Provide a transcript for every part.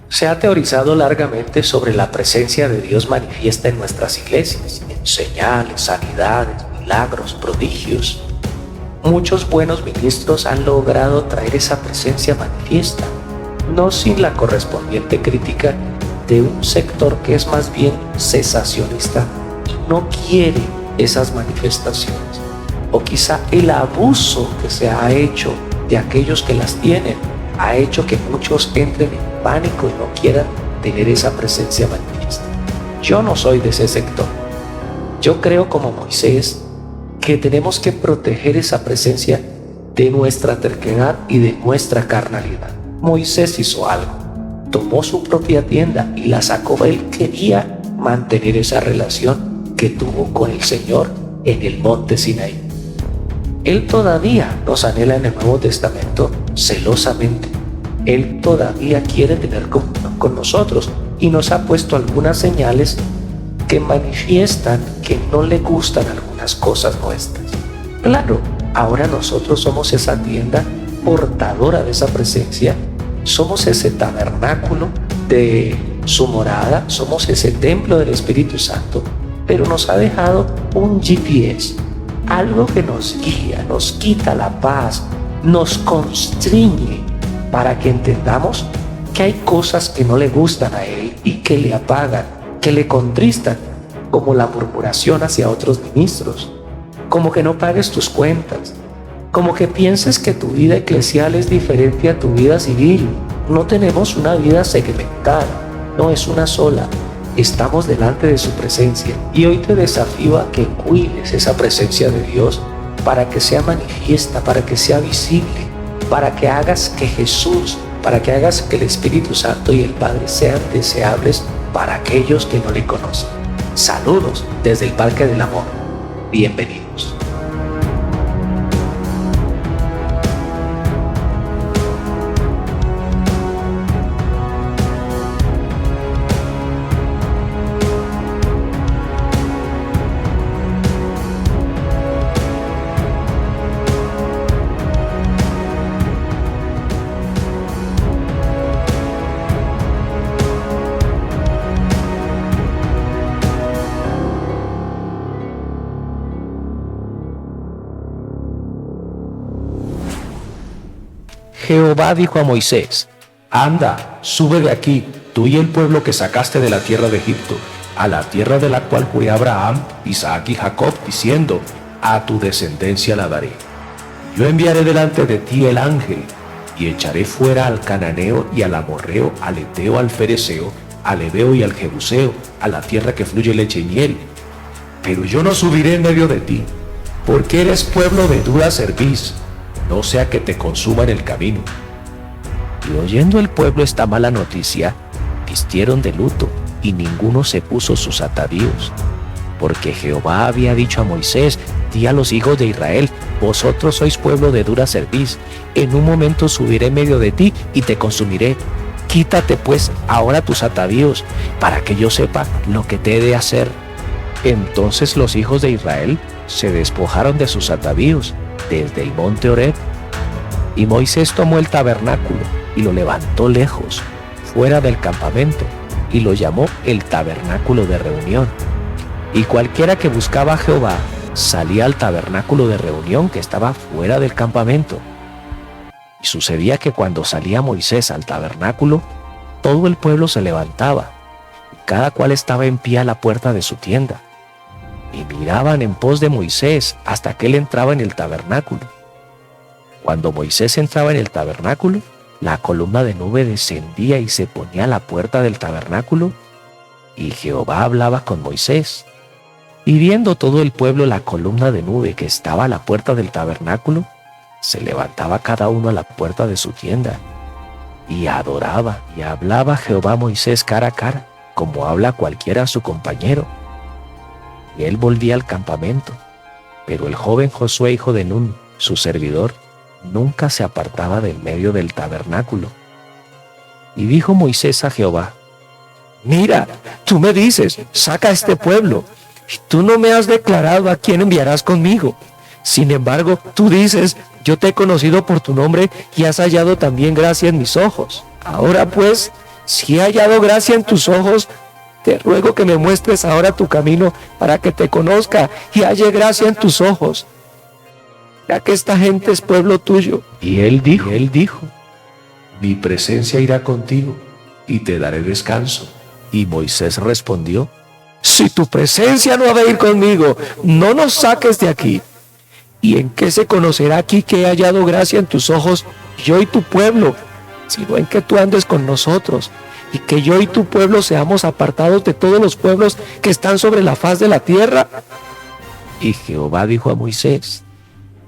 Se ha teorizado largamente sobre la presencia de Dios manifiesta en nuestras iglesias, en señales, sanidades, milagros, prodigios. Muchos buenos ministros han logrado traer esa presencia manifiesta, no sin la correspondiente crítica de un sector que es más bien cesacionista y no quiere esas manifestaciones, o quizá el abuso que se ha hecho de aquellos que las tienen ha hecho que muchos entren en pánico y no quieran tener esa presencia manifiesta. Yo no soy de ese sector. Yo creo como Moisés que tenemos que proteger esa presencia de nuestra terquedad y de nuestra carnalidad. Moisés hizo algo, tomó su propia tienda y la sacó. Él quería mantener esa relación que tuvo con el Señor en el monte Sinaí. Él todavía nos anhela en el Nuevo Testamento celosamente. Él todavía quiere tener comunión con nosotros y nos ha puesto algunas señales que manifiestan que no le gustan algunas cosas nuestras. Claro, ahora nosotros somos esa tienda portadora de esa presencia, somos ese tabernáculo de su morada, somos ese templo del Espíritu Santo, pero nos ha dejado un GPS, algo que nos guía, nos quita la paz, nos constriñe para que entendamos que hay cosas que no le gustan a Él y que le apagan, que le contristan, como la murmuración hacia otros ministros, como que no pagues tus cuentas, como que pienses que tu vida eclesial es diferente a tu vida civil. No tenemos una vida segmentada, no es una sola. Estamos delante de su presencia y hoy te desafío a que cuides esa presencia de Dios para que sea manifiesta, para que sea visible, para que hagas que Jesús, para que hagas que el Espíritu Santo y el Padre sean deseables para aquellos que no le conocen. Saludos desde el Parque del Amor. Bienvenidos. Jehová dijo a Moisés: Anda, sube de aquí, tú y el pueblo que sacaste de la tierra de Egipto, a la tierra de la cual juré a Abraham, Isaac y Jacob, diciendo: a tu descendencia la daré. Yo enviaré delante de ti el ángel, y echaré fuera al cananeo y al amorreo, al eteo, al fereceo, al heveo y al jebuseo, a la tierra que fluye leche y miel. Pero yo no subiré en medio de ti, porque eres pueblo de dura cerviz, no sea que te consuma en el camino. Y oyendo el pueblo esta mala noticia, vistieron de luto, y ninguno se puso sus atavíos. Porque Jehová había dicho a Moisés: di a los hijos de Israel: vosotros sois pueblo de dura cerviz, en un momento subiré en medio de ti y te consumiré. Quítate pues ahora tus atavíos, para que yo sepa lo que te he de hacer. Entonces los hijos de Israel se despojaron de sus atavíos desde el monte Horeb. Y Moisés tomó el tabernáculo y lo levantó lejos, fuera del campamento, y lo llamó el tabernáculo de reunión. Y cualquiera que buscaba a Jehová salía al tabernáculo de reunión que estaba fuera del campamento. Y sucedía que cuando salía Moisés al tabernáculo, todo el pueblo se levantaba, y cada cual estaba en pie a la puerta de su tienda, y miraban en pos de Moisés hasta que él entraba en el tabernáculo. Cuando Moisés entraba en el tabernáculo, la columna de nube descendía y se ponía a la puerta del tabernáculo, y Jehová hablaba con Moisés. Y viendo todo el pueblo la columna de nube que estaba a la puerta del tabernáculo, se levantaba cada uno a la puerta de su tienda, y adoraba y hablaba Jehová a Moisés cara a cara, como habla cualquiera a su compañero. Y él volvía al campamento, pero el joven Josué, hijo de Nun, su servidor, nunca se apartaba del medio del tabernáculo. Y dijo Moisés a Jehová: mira, tú me dices: saca a este pueblo, y tú no me has declarado a quién enviarás conmigo. Sin embargo, tú dices: yo te he conocido por tu nombre y has hallado también gracia en mis ojos. Ahora pues, Si he hallado gracia en tus ojos, te ruego que me muestres ahora tu camino para que te conozca y halle gracia en tus ojos, ya que esta gente es pueblo tuyo. Y él dijo, mi presencia irá contigo y te daré descanso. Y Moisés respondió, Si tu presencia no ha de ir conmigo, no nos saques de aquí. ¿Y en qué se conocerá aquí que he hallado gracia en tus ojos, yo y tu pueblo, sino en que tú andes con nosotros, y que yo y tu pueblo seamos apartados de todos los pueblos que están sobre la faz de la tierra? y Jehová dijo a Moisés,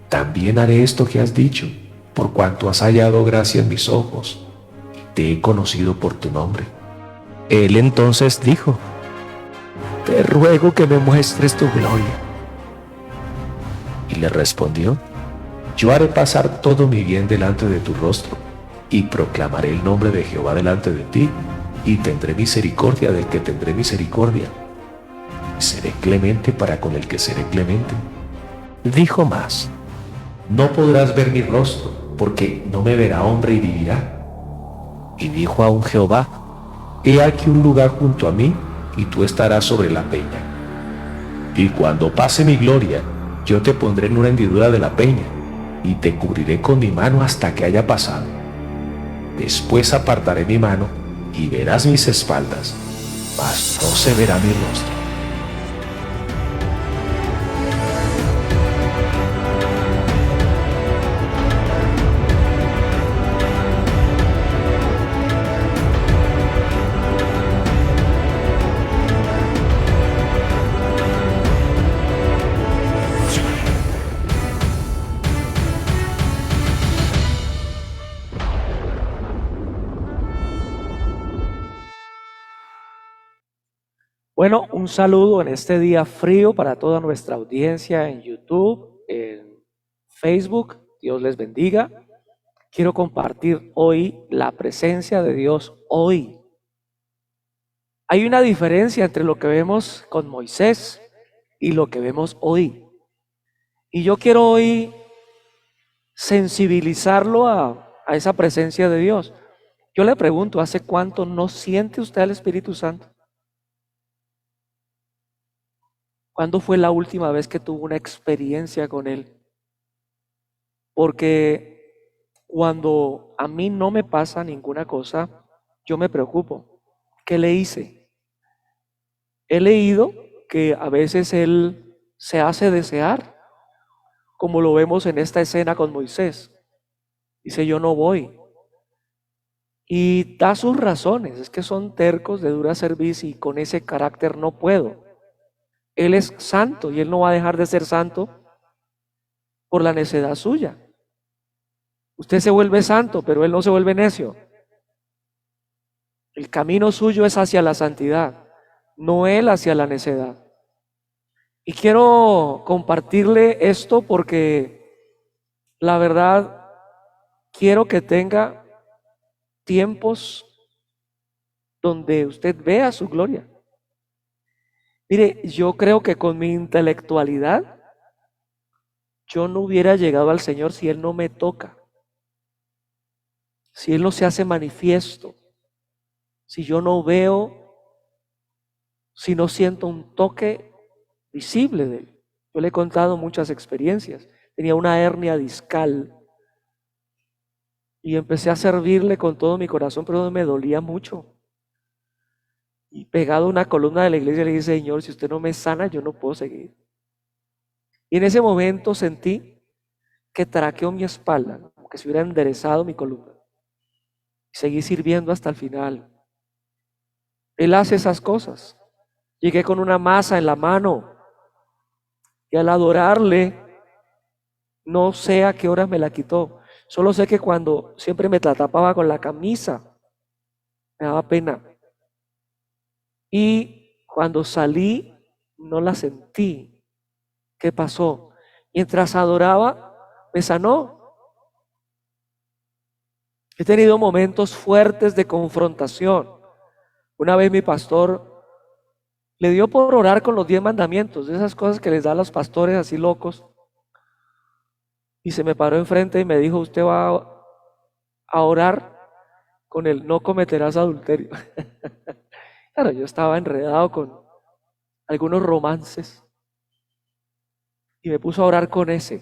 también haré esto que has dicho, por cuanto has hallado gracia en mis ojos, y te he conocido por tu nombre. Él entonces dijo, te ruego que me muestres tu gloria. Y le respondió, yo haré pasar todo mi bien delante de tu rostro, y proclamaré el nombre de Jehová delante de ti, y tendré misericordia del que tendré misericordia, y seré clemente para con el que seré clemente. Dijo más, No podrás ver mi rostro, porque no me verá hombre y vivirá. y dijo aún Jehová, He aquí un lugar junto a mí, y tú estarás sobre la peña. Y cuando pase mi gloria, yo te pondré en una hendidura de la peña, y te cubriré con mi mano hasta que haya pasado. Después apartaré mi mano, y verás mis espaldas, mas no se verá mi rostro. Bueno, un saludo en este día frío para toda nuestra audiencia en YouTube, en Facebook. Dios les bendiga. Quiero compartir hoy la presencia de Dios hoy. Hay una diferencia entre lo que vemos con Moisés y lo que vemos hoy. Y yo quiero hoy sensibilizarlo a esa presencia de Dios. Yo le pregunto, ¿hace cuánto no siente usted al Espíritu Santo? ¿Cuándo fue la última vez que tuvo una experiencia con Él? Porque cuando a mí no me pasa ninguna cosa, yo me preocupo. ¿Qué le hice? He leído que a veces Él se hace desear, como lo vemos en esta escena con Moisés. Dice, yo no voy. Y da sus razones, es que son tercos de dura cerviz y con ese carácter no puedo. Él es santo y Él no va a dejar de ser santo por la necedad suya. Usted se vuelve santo, pero Él no se vuelve necio. El camino suyo es hacia la santidad, no Él hacia la necedad. Y quiero compartirle esto porque la verdad quiero que tenga tiempos donde usted vea su gloria. Mire, yo creo que con mi intelectualidad yo no hubiera llegado al Señor si Él no me toca, si Él no se hace manifiesto, si yo no veo, si no siento un toque visible de Él. Yo le he contado muchas experiencias. Tenía una hernia discal y empecé a servirle con todo mi corazón, pero me dolía mucho. Y pegado a una columna de la iglesia le dije, Señor, si usted no me sana, yo no puedo seguir. Y en ese momento sentí que traqueó mi espalda, como que se hubiera enderezado mi columna. Seguí sirviendo hasta el final. Él hace esas cosas. Llegué con una masa en la mano y al adorarle, no sé a qué hora me la quitó. Solo sé que cuando siempre me la tapaba con la camisa, me daba pena. Y cuando salí, no la sentí. ¿Qué pasó? Mientras adoraba, me sanó. He tenido momentos fuertes de confrontación. Una vez mi pastor le dio por orar con los 10 mandamientos, de esas cosas que les da a los pastores así locos. Y se me paró enfrente y me dijo, usted va a orar con el no cometerás adulterio. Claro, yo estaba enredado con algunos romances y me puso a orar con ese.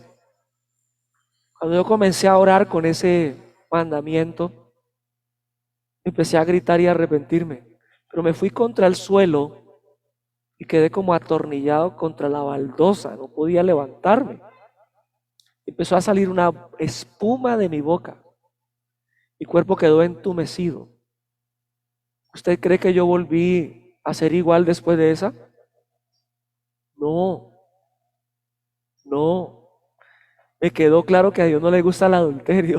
Cuando yo comencé a orar con ese mandamiento, empecé a gritar y a arrepentirme, pero me fui contra el suelo y quedé como atornillado contra la baldosa, no podía levantarme. Empezó a salir una espuma de mi boca, mi cuerpo quedó entumecido. ¿Usted cree que yo volví a ser igual después de esa? No, no. Me quedó claro que a Dios no le gusta el adulterio.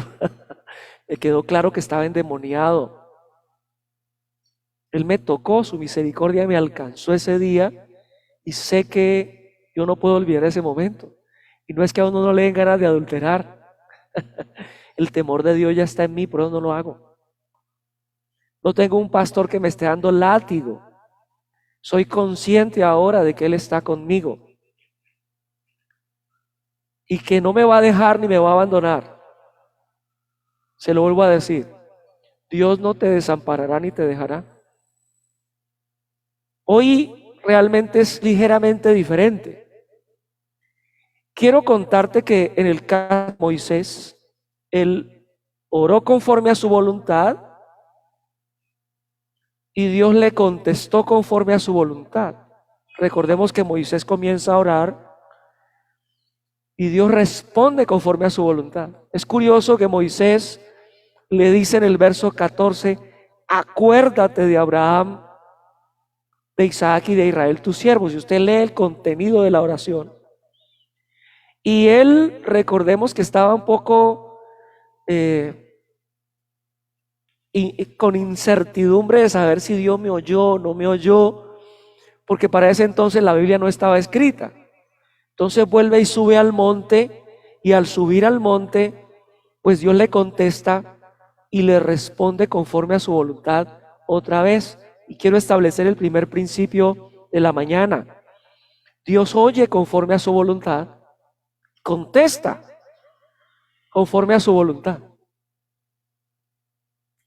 Me quedó claro que estaba endemoniado. Él me tocó, su misericordia me alcanzó ese día y sé que yo no puedo olvidar ese momento. Y no es que a uno no le den ganas de adulterar. El temor de Dios ya está en mí, por eso no lo hago. No tengo un pastor que me esté dando látigo. Soy consciente ahora de que Él está conmigo y que no me va a dejar ni me va a abandonar. Se lo vuelvo a decir, Dios no te desamparará ni te dejará. Hoy realmente es ligeramente diferente. Quiero contarte que en el caso de Moisés, él oró conforme a su voluntad y Dios le contestó conforme a su voluntad. Recordemos que Moisés comienza a orar y Dios responde conforme a su voluntad. Es curioso que Moisés le dice en el verso 14, acuérdate de Abraham, de Isaac y de Israel, tus siervos. Si usted lee el contenido de la oración, y él, recordemos que estaba un poco con incertidumbre de saber si Dios me oyó o no me oyó, porque para ese entonces la Biblia no estaba escrita. Entonces vuelve y sube al monte, y al subir al monte, pues Dios le contesta y le responde conforme a su voluntad otra vez. Y quiero establecer el primer principio de la mañana. Dios oye conforme a su voluntad, contesta conforme a su voluntad.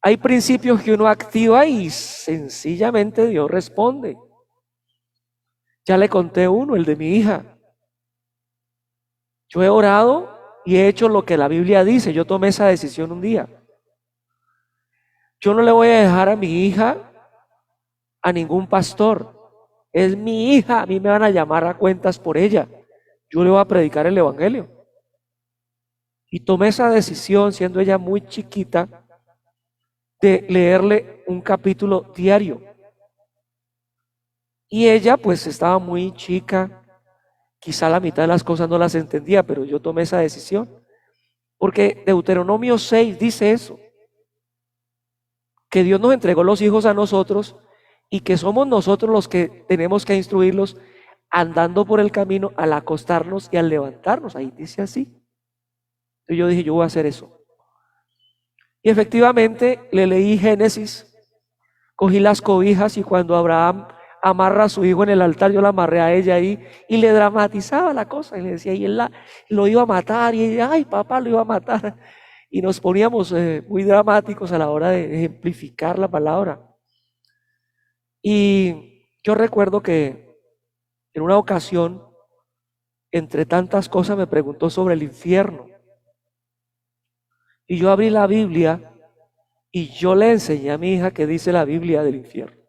Hay principios que uno activa y sencillamente Dios responde. Ya le conté uno, el de mi hija. Yo he orado y he hecho lo que la Biblia dice. Yo tomé esa decisión un día. Yo no le voy a dejar a mi hija a ningún pastor. Es mi hija, a mí me van a llamar a cuentas por ella. Yo le voy a predicar el evangelio. Y tomé esa decisión, siendo ella muy chiquita, de leerle un capítulo diario. Y ella pues estaba muy chica, quizá la mitad de las cosas no las entendía, pero yo tomé esa decisión. Porque Deuteronomio 6 dice eso, que Dios nos entregó los hijos a nosotros y que somos nosotros los que tenemos que instruirlos andando por el camino al acostarnos y al levantarnos. Ahí dice así. Entonces yo dije, yo voy a hacer eso. Y efectivamente le leí Génesis, cogí las cobijas y cuando Abraham amarra a su hijo en el altar, yo la amarré a ella ahí y le dramatizaba la cosa y le decía, y él lo iba a matar y ella, ay papá, lo iba a matar. Y nos poníamos muy dramáticos a la hora de ejemplificar la palabra. Y yo recuerdo que en una ocasión, entre tantas cosas, me preguntó sobre el infierno. Y yo abrí la Biblia y yo le enseñé a mi hija qué dice la Biblia del infierno.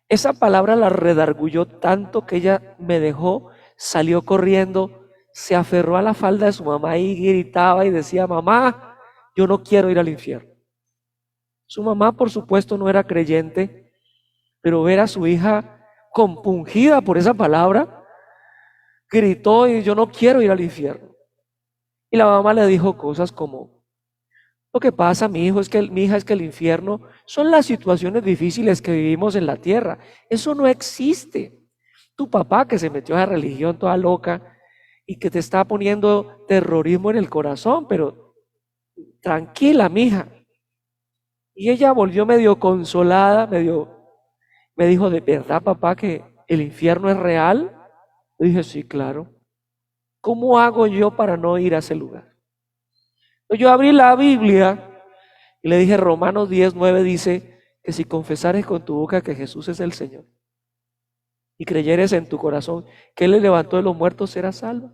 Esa palabra la redargulló tanto que ella me dejó, salió corriendo, se aferró a la falda de su mamá y gritaba y decía, mamá, yo no quiero ir al infierno. Su mamá, por supuesto, no era creyente, pero ver a su hija compungida por esa palabra, gritó y yo no quiero ir al infierno. Y la mamá le dijo cosas como, lo que pasa, mi hija, es que el infierno son las situaciones difíciles que vivimos en la tierra. Eso no existe. Tu papá que se metió a la religión toda loca y que te está poniendo terrorismo en el corazón, pero tranquila, mija. Y ella volvió medio consolada, me dijo, ¿de verdad, papá, que el infierno es real? Le dije, sí, claro. ¿Cómo hago yo para no ir a ese lugar? Yo abrí la Biblia Y le dije, Romanos 10:9 dice que si confesares con tu boca que Jesús es el Señor y creyeres en tu corazón que Él le levantó de los muertos, serás salvo.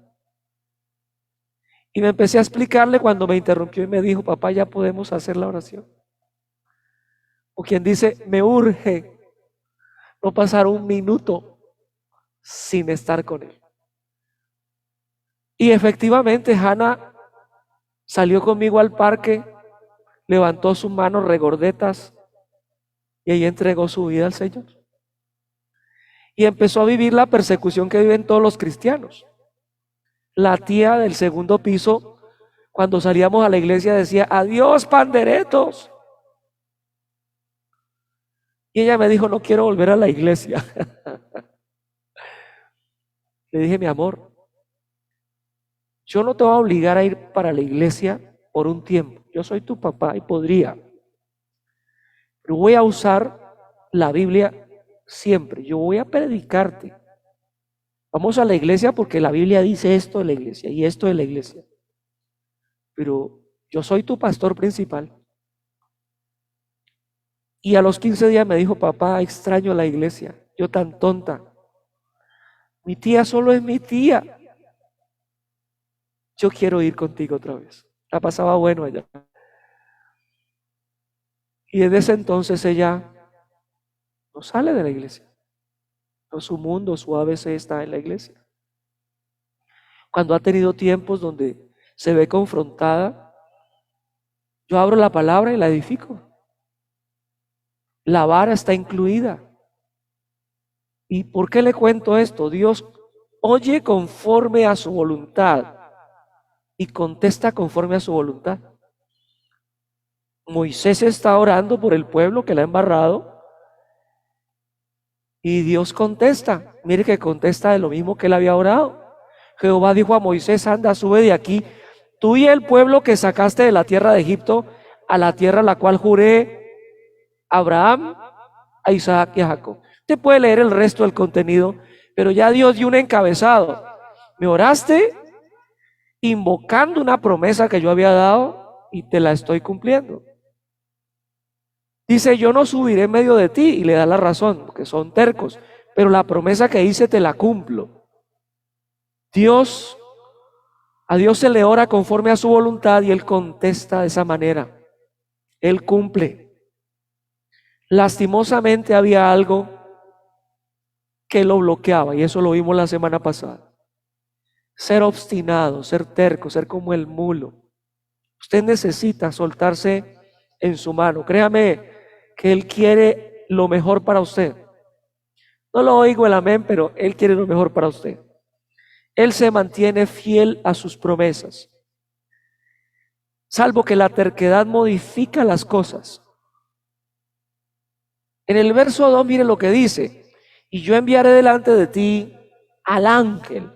Y me empecé a explicarle cuando me interrumpió y me dijo, papá, ya podemos hacer la oración. O quien dice, me urge no pasar un minuto sin estar con Él. Y efectivamente Hannah salió conmigo al parque, levantó sus manos regordetas y ahí entregó su vida al Señor. Y empezó a vivir la persecución que viven todos los cristianos. La tía del segundo piso, cuando salíamos a la iglesia, decía, adiós panderetos. Y ella me dijo, no quiero volver a la iglesia. Le dije, mi amor, yo no te voy a obligar a ir para la iglesia por un tiempo. Yo soy tu papá y podría. Pero voy a usar la Biblia siempre. Yo voy a predicarte. Vamos a la iglesia porque la Biblia dice esto de la iglesia y esto de la iglesia. Pero yo soy tu pastor principal. Y a los 15 días me dijo, papá, extraño la iglesia. Yo tan tonta. Mi tía solo es mi tía. Yo quiero ir contigo otra vez. La pasaba bueno allá. Y desde ese entonces ella no sale de la iglesia. No, su mundo, su ABC está en la iglesia. Cuando ha tenido tiempos donde se ve confrontada, yo abro la palabra y la edifico. La vara está incluida. ¿Y por qué le cuento esto? Dios oye conforme a su voluntad y contesta conforme a su voluntad. Moisés está orando por el pueblo que le ha embarrado y Dios contesta. Mire que contesta de lo mismo que él había orado. Jehová dijo a Moisés, anda, sube de aquí, tú y el pueblo que sacaste de la tierra de Egipto a la tierra a la cual juré a Abraham, a Isaac y a Jacob. Usted puede leer el resto del contenido, pero ya Dios dio un encabezado. Me oraste invocando una promesa que yo había dado y te la estoy cumpliendo. Dice, yo no subiré en medio de ti, y le da la razón, porque son tercos, pero la promesa que hice te la cumplo. A Dios se le ora conforme a su voluntad y Él contesta de esa manera. Él cumple. Lastimosamente había algo que lo bloqueaba, y eso lo vimos la semana pasada. Ser obstinado, ser terco, ser como el mulo. Usted necesita soltarse en su mano. Créame que Él quiere lo mejor para usted. No lo oigo el amén, pero Él quiere lo mejor para usted. Él se mantiene fiel a sus promesas. Salvo que la terquedad modifica las cosas. En el verso 2, mire lo que dice. Y yo enviaré delante de ti al ángel.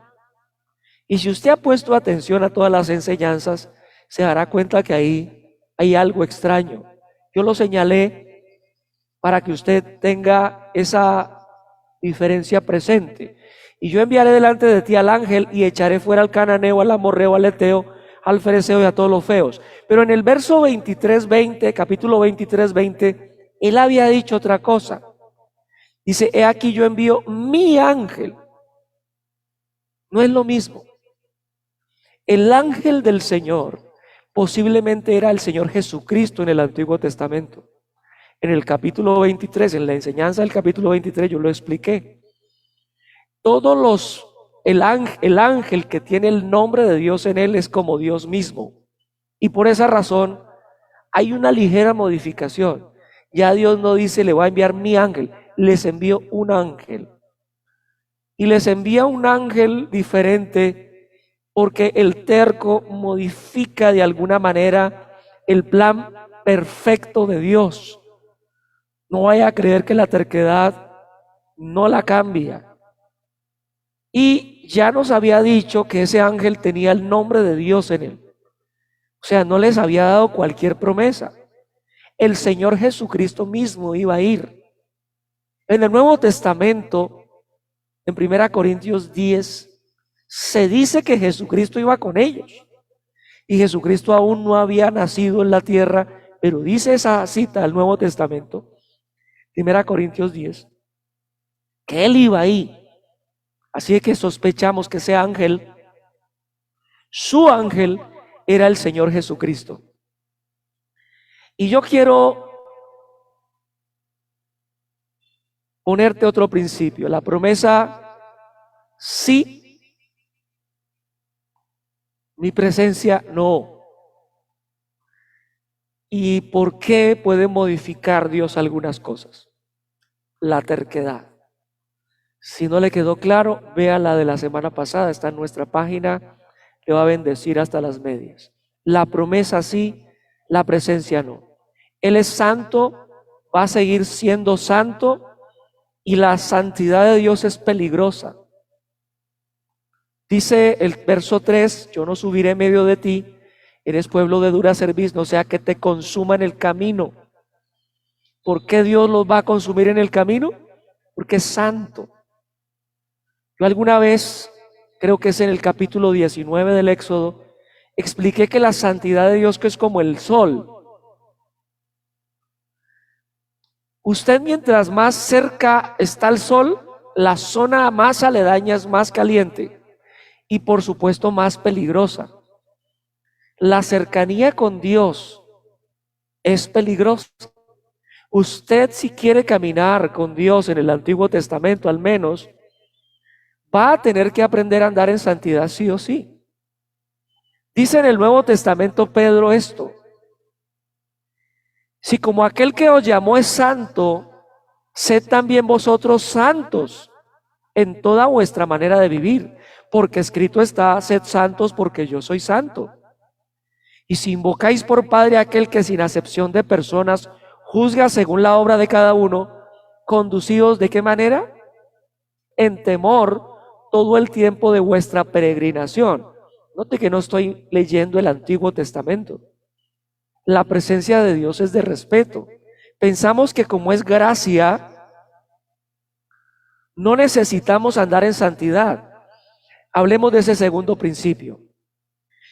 Y si usted ha puesto atención a todas las enseñanzas, se dará cuenta que ahí hay algo extraño. Yo lo señalé para que usted tenga esa diferencia presente. Y yo enviaré delante de ti al ángel y echaré fuera al cananeo, al amorreo, al eteo, al fereceo y a todos los feos. Pero en el verso 23:20, capítulo 23:20, él había dicho otra cosa. Dice, he aquí yo envío mi ángel. No es lo mismo. El ángel del Señor posiblemente era el Señor Jesucristo en el Antiguo Testamento. En el capítulo 23, en la enseñanza del capítulo 23, yo lo expliqué. El ángel que tiene el nombre de Dios en él es como Dios mismo. Y por esa razón hay una ligera modificación. Ya Dios no dice, le voy a enviar mi ángel, les envío un ángel. Y les envía un ángel diferente porque el terco modifica de alguna manera el plan perfecto de Dios. No vaya a creer que la terquedad no la cambia. Y ya nos había dicho que ese ángel tenía el nombre de Dios en él. O sea, no les había dado cualquier promesa. El Señor Jesucristo mismo iba a ir. En el Nuevo Testamento, en 1 Corintios 10, se dice que Jesucristo iba con ellos. Y Jesucristo aún no había nacido en la tierra pero dice esa cita del Nuevo Testamento, 1 Corintios 10, que él iba ahí. Así que sospechamos que ese ángel, su ángel, era el Señor Jesucristo. Y yo quiero ponerte otro principio. La promesa sí, mi presencia no. ¿Y por qué puede modificar Dios algunas cosas? La terquedad. Si no le quedó claro, vea la de la semana pasada, está en nuestra página, le va a bendecir hasta las medias. La promesa sí, la presencia no. Él es santo, va a seguir siendo santo, y la santidad de Dios es peligrosa. Dice el verso 3, yo no subiré en medio de ti, eres pueblo de dura cerviz, no sea que te consuma en el camino. ¿Por qué Dios los va a consumir en el camino? Porque es santo. Yo alguna vez, creo que es en el capítulo 19 del Éxodo, expliqué que la santidad de Dios que es como el sol. Usted mientras más cerca está el sol, la zona más aledaña es más caliente y por supuesto más peligrosa. La cercanía con Dios es peligrosa. Usted, si quiere caminar con Dios en el Antiguo Testamento al menos, va a tener que aprender a andar en santidad sí o sí. Dice en el Nuevo Testamento Pedro esto: si como aquel que os llamó es santo, sed también vosotros santos en toda vuestra manera de vivir, porque escrito está: sed santos porque yo soy santo. Y si invocáis por Padre a aquel que sin acepción de personas juzga según la obra de cada uno, conducidos ¿de qué manera? En temor todo el tiempo de vuestra peregrinación. Note que no estoy leyendo el Antiguo Testamento. La presencia de Dios es de respeto. Pensamos que como es gracia, no necesitamos andar en santidad. Hablemos de ese segundo principio.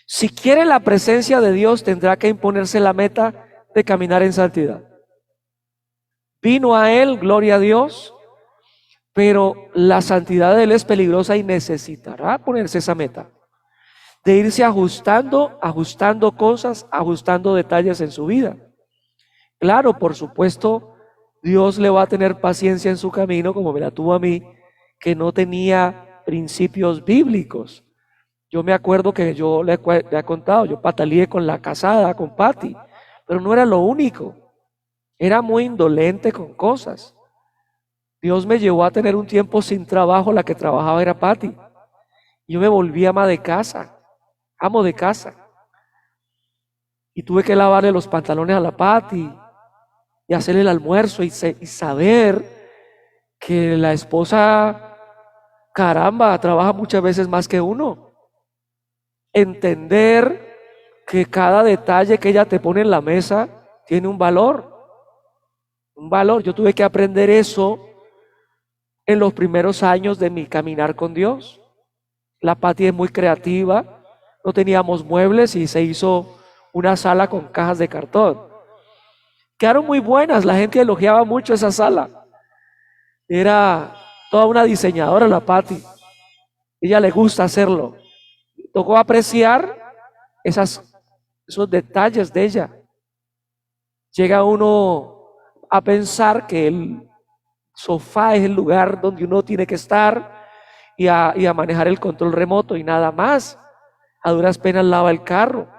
Si quiere la presencia de Dios, tendrá que imponerse la meta de caminar en santidad. Vino a Él, gloria a Dios, pero la santidad de Él es peligrosa y necesitará ponerse esa meta de irse ajustando cosas, ajustando detalles en su vida. Claro, por supuesto, Dios le va a tener paciencia en su camino, como me la tuvo a mí, que no tenía principios bíblicos. Yo me acuerdo que yo le he contado, yo pataleé con la casada, con Patti, pero no era lo único. Era muy indolente con cosas. Dios me llevó a tener un tiempo sin trabajo, la que trabajaba era Patti. Yo me volví ama de casa, amo de casa. Y tuve que lavarle los pantalones a la Patti y hacerle el almuerzo y saber que la esposa, caramba, trabaja muchas veces más que uno. Entender que cada detalle que ella te pone en la mesa tiene un valor. Un valor. Yo tuve que aprender eso en los primeros años de mi caminar con Dios. La Patti es muy creativa. No teníamos muebles y se hizo una sala con cajas de cartón. Quedaron muy buenas. La gente elogiaba mucho esa sala. Era toda una diseñadora la Patti. Ella le gusta hacerlo. Tocó apreciar esos detalles de ella. Llega uno a pensar que el sofá es el lugar donde uno tiene que estar y a manejar el control remoto y nada más. A duras penas lava el carro.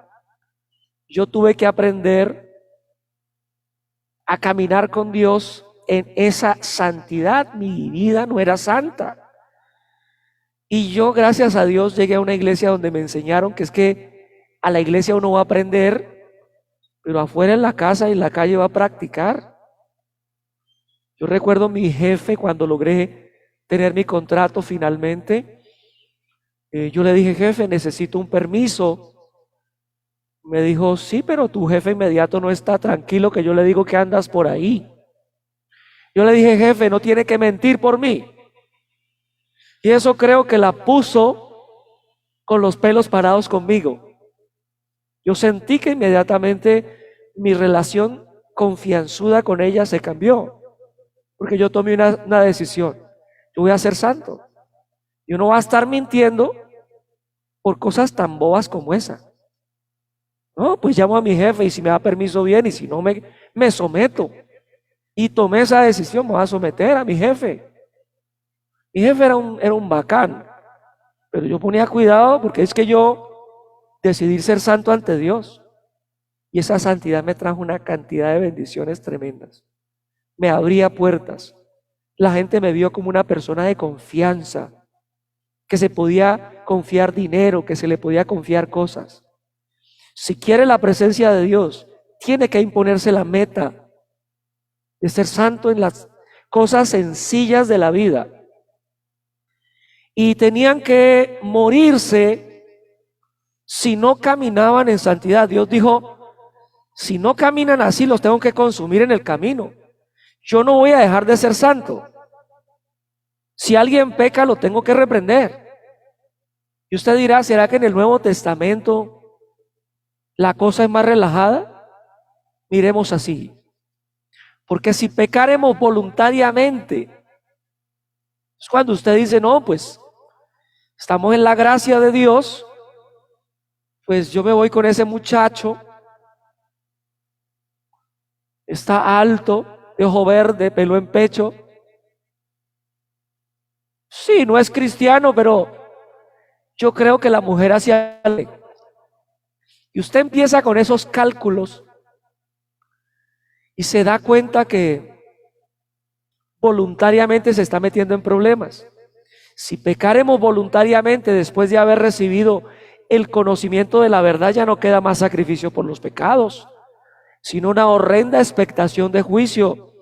Yo tuve que aprender a caminar con Dios en esa santidad. Mi vida no era santa. Y yo, gracias a Dios, llegué a una iglesia donde me enseñaron que es que a la iglesia uno va a aprender, pero afuera en la casa y en la calle va a practicar. Yo recuerdo mi jefe cuando logré tener mi contrato finalmente. Yo le dije: jefe, necesito un permiso. Me dijo: sí, pero tu jefe inmediato no está tranquilo que yo le digo que andas por ahí. Yo le dije: jefe, no tiene que mentir por mí. Y eso creo que la puso con los pelos parados conmigo. Yo sentí que inmediatamente mi relación confianzuda con ella se cambió, porque yo tomé una decisión. Yo voy a ser santo. Yo no voy a estar mintiendo por cosas tan bobas como esa. No, pues llamo a mi jefe y si me da permiso bien y si no me someto. Y tomé esa decisión, me voy a someter a mi jefe. Mi jefe era un bacán, pero yo ponía cuidado porque es que yo decidí ser santo ante Dios. Y esa santidad me trajo una cantidad de bendiciones tremendas. Me abría puertas. La gente me vio como una persona de confianza, que se podía confiar dinero, que se le podía confiar cosas. Si quiere la presencia de Dios, tiene que imponerse la meta de ser santo en las cosas sencillas de la vida. Y tenían que morirse si no caminaban en santidad. Dios dijo, si no caminan así, los tengo que consumir en el camino. Yo no voy a dejar de ser santo. Si alguien peca, lo tengo que reprender. Y usted dirá, ¿será que en el Nuevo Testamento la cosa es más relajada? Miremos así. Porque si pecaremos voluntariamente, es cuando usted dice, no, pues estamos en la gracia de Dios, pues yo me voy con ese muchacho, está alto, de ojo verde, pelo en pecho. Sí, no es cristiano, pero yo creo que la mujer hacía. Y usted empieza con esos cálculos y se da cuenta que voluntariamente se está metiendo en problemas. Si pecaremos voluntariamente después de haber recibido el conocimiento de la verdad, ya no queda más sacrificio por los pecados, sino una horrenda expectación de juicio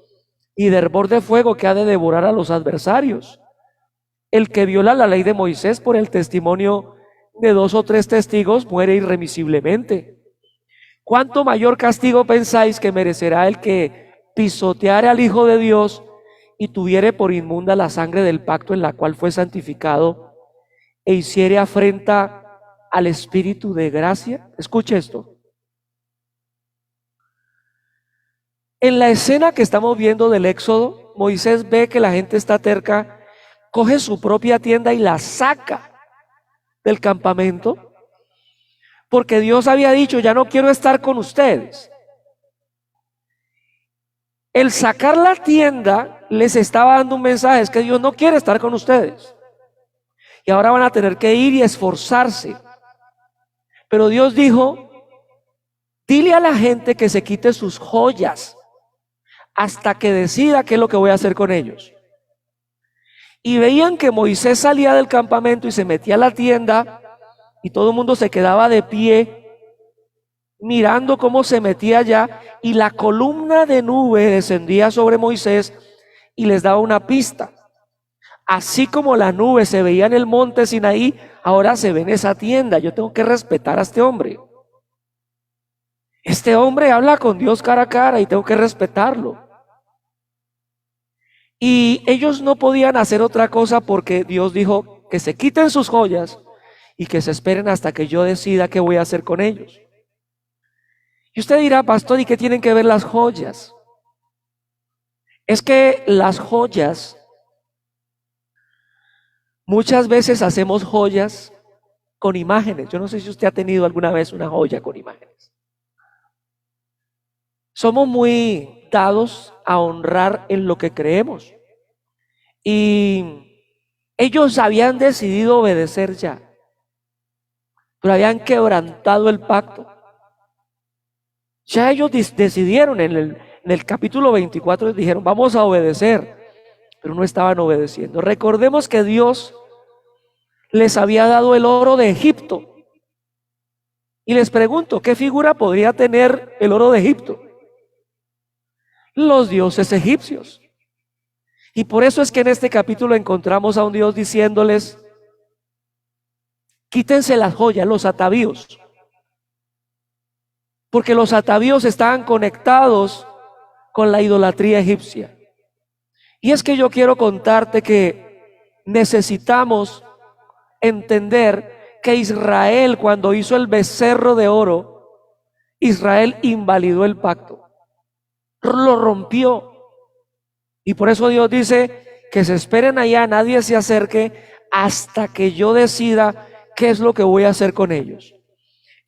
y de hervor de fuego que ha de devorar a los adversarios. El que viola la ley de Moisés por el testimonio de 2 o 3 testigos muere irremisiblemente. ¿Cuánto mayor castigo pensáis que merecerá el que pisoteare al Hijo de Dios y tuviere por inmunda la sangre del pacto en la cual fue santificado e hiciere afrenta al Espíritu de gracia? Escuche esto. En la escena que estamos viendo del Éxodo, Moisés ve que la gente está terca, coge su propia tienda y la saca del campamento, porque Dios había dicho, ya no quiero estar con ustedes. El sacar la tienda les estaba dando un mensaje, es que Dios no quiere estar con ustedes. Y ahora van a tener que ir y esforzarse. Pero Dios dijo, dile a la gente que se quite sus joyas hasta que decida qué es lo que voy a hacer con ellos. Y veían que Moisés salía del campamento y se metía a la tienda y todo el mundo se quedaba de pie mirando cómo se metía allá, y la columna de nube descendía sobre Moisés y les daba una pista. Así como la nube se veía en el monte Sinaí, ahora se ve en esa tienda. Yo tengo que respetar a este hombre. Este hombre habla con Dios cara a cara y tengo que respetarlo. Y ellos no podían hacer otra cosa porque Dios dijo que se quiten sus joyas y que se esperen hasta que yo decida qué voy a hacer con ellos. Y usted dirá, pastor, ¿y qué tienen que ver las joyas? Es que las joyas, muchas veces hacemos joyas con imágenes. Yo no sé si usted ha tenido alguna vez una joya con imágenes. Somos muy dados a honrar en lo que creemos. Y ellos habían decidido obedecer ya, pero habían quebrantado el pacto. Ya ellos decidieron en el capítulo 24, dijeron, vamos a obedecer, pero no estaban obedeciendo. Recordemos que Dios les había dado el oro de Egipto. Y les pregunto, ¿qué figura podría tener el oro de Egipto? Los dioses egipcios. Y por eso es que en este capítulo encontramos a un Dios diciéndoles, quítense las joyas, los atavíos. Porque los atavíos estaban conectados con la idolatría egipcia. Y es que yo quiero contarte que necesitamos entender que Israel, cuando hizo el becerro de oro, Israel invalidó el pacto, lo rompió. Y por eso Dios dice que se esperen allá, nadie se acerque hasta que yo decida qué es lo que voy a hacer con ellos.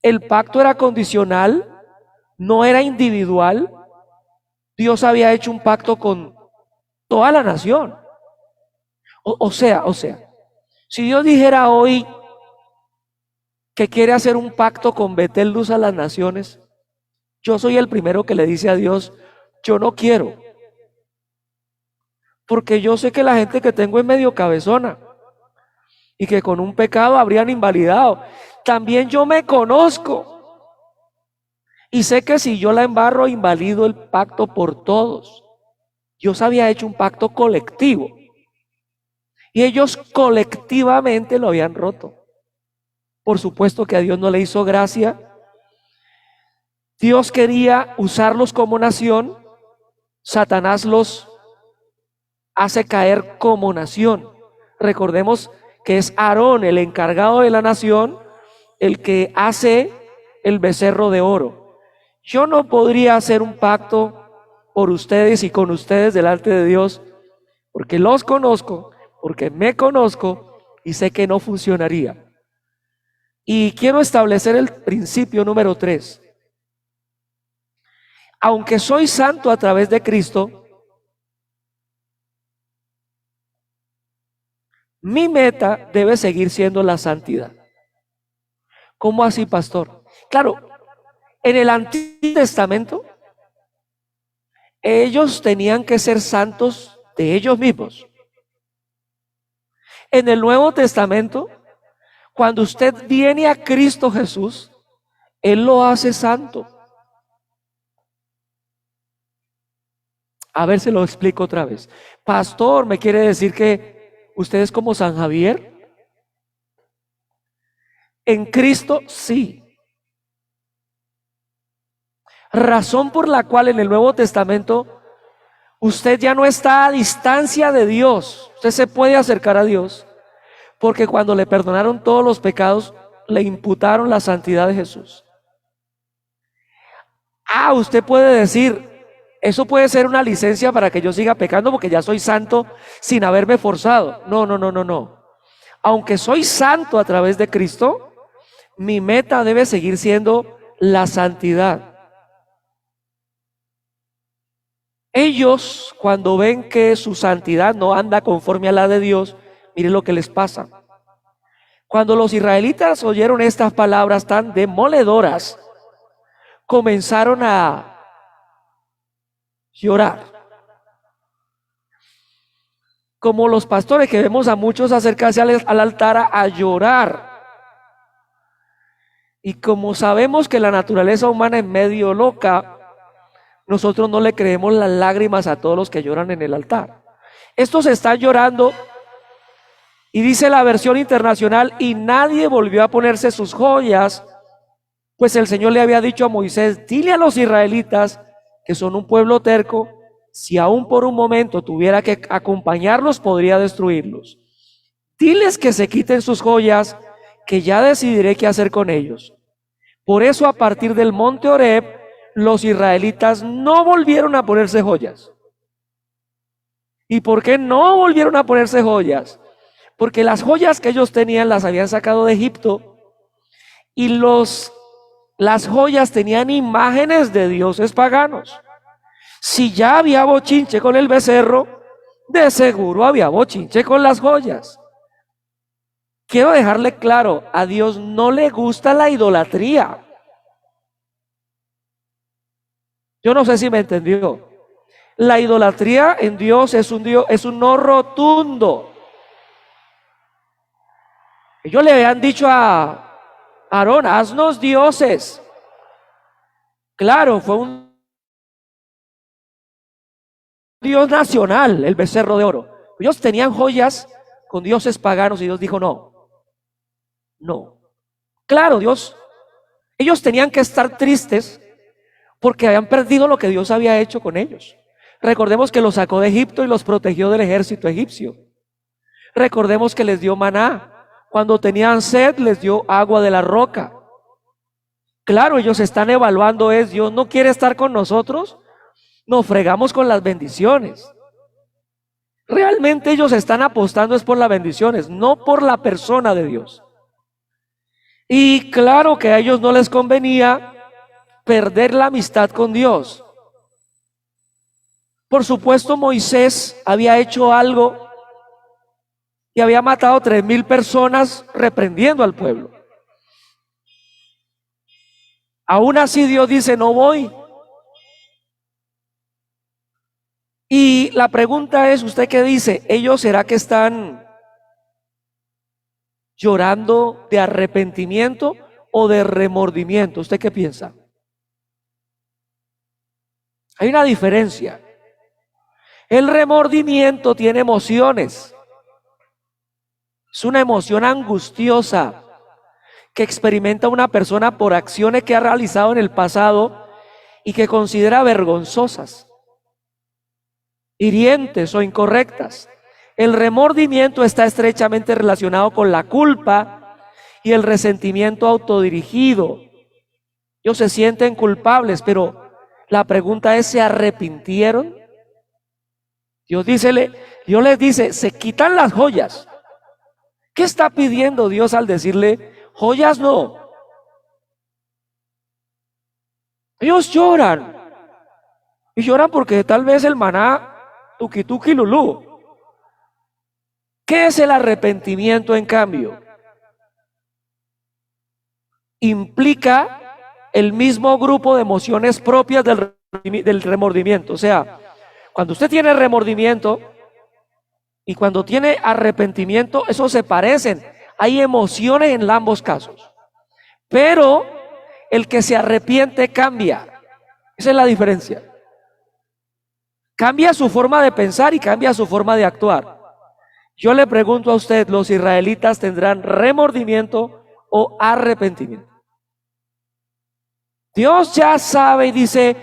El pacto era condicional, no era individual. Dios había hecho un pacto con toda la nación. O sea, si Dios dijera hoy que quiere hacer un pacto con Betel Luz a las naciones, yo soy el primero que le dice a Dios, yo no quiero, porque yo sé que la gente que tengo es medio cabezona y que con un pecado habrían invalidado. También yo me conozco y sé que si yo la embarro, invalido el pacto por todos. Dios había hecho un pacto colectivo y ellos colectivamente lo habían roto. Por supuesto que a Dios no le hizo gracia. Dios quería usarlos como nación, Satanás los hace caer como nación. Recordemos que es Aarón el encargado de la nación, el que hace el becerro de oro. Yo no podría hacer un pacto por ustedes y con ustedes delante de Dios, porque los conozco, porque me conozco y sé que no funcionaría. Y quiero establecer el principio número 3. Aunque soy santo a través de Cristo, mi meta debe seguir siendo la santidad. ¿Cómo así, pastor? Claro, en el Antiguo Testamento, ellos tenían que ser santos de ellos mismos. En el Nuevo Testamento, cuando usted viene a Cristo Jesús, Él lo hace santo. A ver, se lo explico otra vez. Pastor, ¿me quiere decir que usted es como San Javier? En Cristo, sí. Razón por la cual en el Nuevo Testamento usted ya no está a distancia de Dios. Usted se puede acercar a Dios, porque cuando le perdonaron todos los pecados, le imputaron la santidad de Jesús. Usted puede decir, eso puede ser una licencia para que yo siga pecando porque ya soy santo sin haberme forzado. No. Aunque soy santo a través de Cristo, mi meta debe seguir siendo la santidad. Ellos, cuando ven que su santidad no anda conforme a la de Dios, miren lo que les pasa. Cuando los israelitas oyeron estas palabras tan demoledoras, comenzaron a llorar. Como los pastores que vemos a muchos acercarse al altar a llorar. Y como sabemos que la naturaleza humana es medio loca, nosotros no le creemos las lágrimas a todos los que lloran en el altar. Estos están llorando y dice la versión internacional, y nadie volvió a ponerse sus joyas, pues el Señor le había dicho a Moisés, dile a los israelitas que son un pueblo terco, si aún por un momento tuviera que acompañarlos, podría destruirlos. Diles que se quiten sus joyas, que ya decidiré qué hacer con ellos. Por eso a partir del monte Horeb, los israelitas no volvieron a ponerse joyas. ¿Y por qué no volvieron a ponerse joyas? Porque las joyas que ellos tenían las habían sacado de Egipto y las joyas tenían imágenes de dioses paganos. Si ya había bochinche con el becerro, de seguro había bochinche con las joyas. Quiero dejarle claro, a Dios no le gusta la idolatría. Yo no sé si me entendió. La idolatría en Dios es un no rotundo. Ellos le habían dicho a Aarón, haznos dioses. Claro, fue un dios nacional, el becerro de oro. Ellos tenían joyas con dioses paganos y Dios dijo no. Claro, ellos tenían que estar tristes porque habían perdido lo que Dios había hecho con ellos. Recordemos que los sacó de Egipto y los protegió del ejército egipcio. Recordemos que les dio maná. Cuando tenían sed, les dio agua de la roca. Claro, ellos están evaluando es, Dios no quiere estar con nosotros, nos fregamos con las bendiciones. Realmente ellos están apostando es por las bendiciones, no por la persona de Dios. Y claro que a ellos no les convenía perder la amistad con Dios. Por supuesto, Moisés había hecho algo y había matado 3,000 personas reprendiendo al pueblo. Aún así Dios dice, no voy. Y la pregunta es, ¿usted qué dice? ¿Ellos será que están llorando de arrepentimiento o de remordimiento? ¿Usted qué piensa? Hay una diferencia. El remordimiento tiene emociones. Es una emoción angustiosa que experimenta una persona por acciones que ha realizado en el pasado y que considera vergonzosas, hirientes o incorrectas. El remordimiento está estrechamente relacionado con la culpa y el resentimiento autodirigido. Ellos se sienten culpables, pero la pregunta es, ¿se arrepintieron? Dios les dice, se quitan las joyas. ¿Qué está pidiendo Dios al decirle, joyas no? Ellos lloran. Y lloran porque tal vez el maná, tuki tuki lulú. ¿Qué es el arrepentimiento en cambio? Implica el mismo grupo de emociones propias del remordimiento. O sea, cuando usted tiene remordimiento y cuando tiene arrepentimiento, esos se parecen. Hay emociones en ambos casos. Pero el que se arrepiente cambia. Esa es la diferencia. Cambia su forma de pensar y cambia su forma de actuar. Yo le pregunto a usted, ¿los israelitas tendrán remordimiento o arrepentimiento? Dios ya sabe y dice,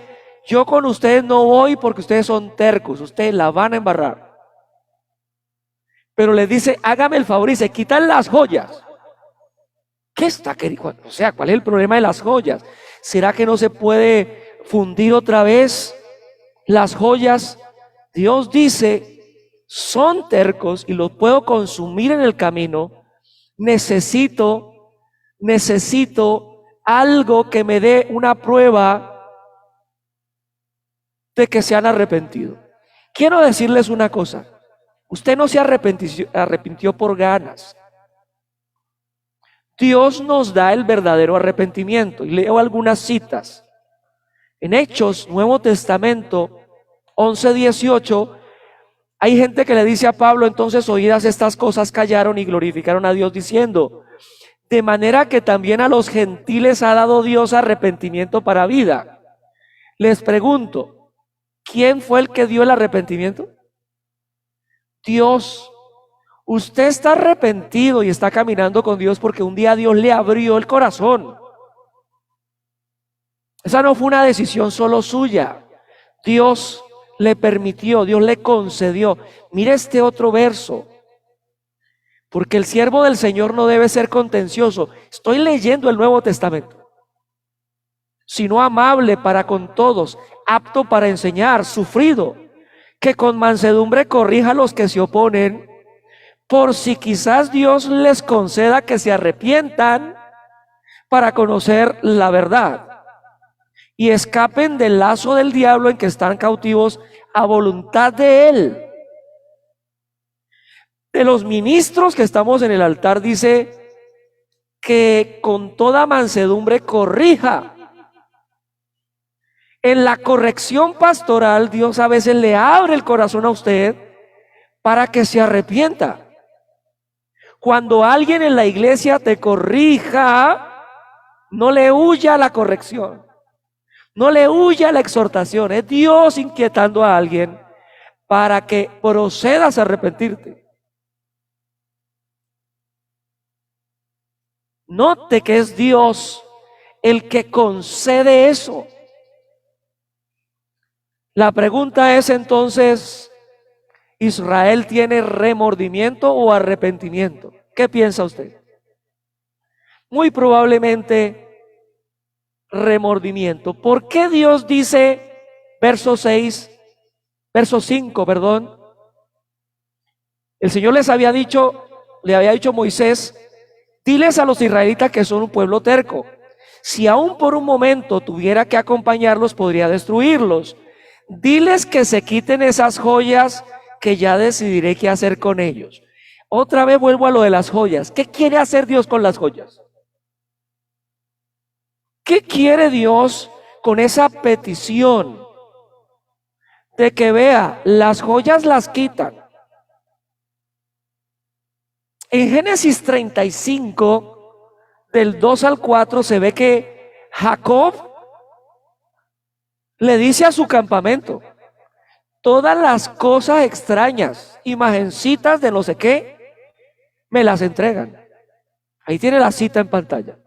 yo con ustedes no voy porque ustedes son tercos, ustedes la van a embarrar. Pero les dice, hágame el favor y se quitan las joyas. ¿Qué está queriendo? O sea, ¿cuál es el problema de las joyas? ¿Será que no se puede fundir otra vez las joyas? Dios dice, son tercos y los puedo consumir en el camino. Necesito algo que me dé una prueba de que se han arrepentido. Quiero decirles una cosa. Usted no se arrepintió por ganas. Dios nos da el verdadero arrepentimiento. Y leo algunas citas. En Hechos, Nuevo Testamento, 11:18, hay gente que le dice a Pablo, entonces oídas estas cosas callaron y glorificaron a Dios diciendo, de manera que también a los gentiles ha dado Dios arrepentimiento para vida. Les pregunto, ¿quién fue el que dio el arrepentimiento? Dios. Usted está arrepentido y está caminando con Dios porque un día Dios le abrió el corazón. Esa no fue una decisión solo suya. Dios le permitió, Dios le concedió. Mire este otro verso. Porque el siervo del Señor no debe ser contencioso. Estoy leyendo el Nuevo Testamento. Sino amable para con todos, apto para enseñar, sufrido, que con mansedumbre corrija a los que se oponen, por si quizás Dios les conceda que se arrepientan para conocer la verdad y escapen del lazo del diablo en que están cautivos a voluntad de él. De los ministros que estamos en el altar dice que con toda mansedumbre corrija. En la corrección pastoral Dios a veces le abre el corazón a usted para que se arrepienta. Cuando alguien en la iglesia te corrija, no le huya a la corrección, no le huya a la exhortación. Es Dios inquietando a alguien para que procedas a arrepentirte. Note que es Dios el que concede eso. La pregunta es entonces, ¿Israel tiene remordimiento o arrepentimiento? ¿Qué piensa usted? Muy probablemente remordimiento. ¿Por qué Dios dice, verso 5, perdón? El Señor le había dicho a Moisés, diles a los israelitas que son un pueblo terco. Si aún por un momento tuviera que acompañarlos, podría destruirlos. Diles que se quiten esas joyas, que ya decidiré qué hacer con ellos. Otra vez vuelvo a lo de las joyas. ¿Qué quiere hacer Dios con las joyas? ¿Qué quiere Dios con esa petición de que vea, las joyas las quitan? En Génesis 35, del 2 al 4, se ve que Jacob le dice a su campamento, todas las cosas extrañas, imagencitas de no sé qué, me las entregan. Ahí tiene la cita en pantalla.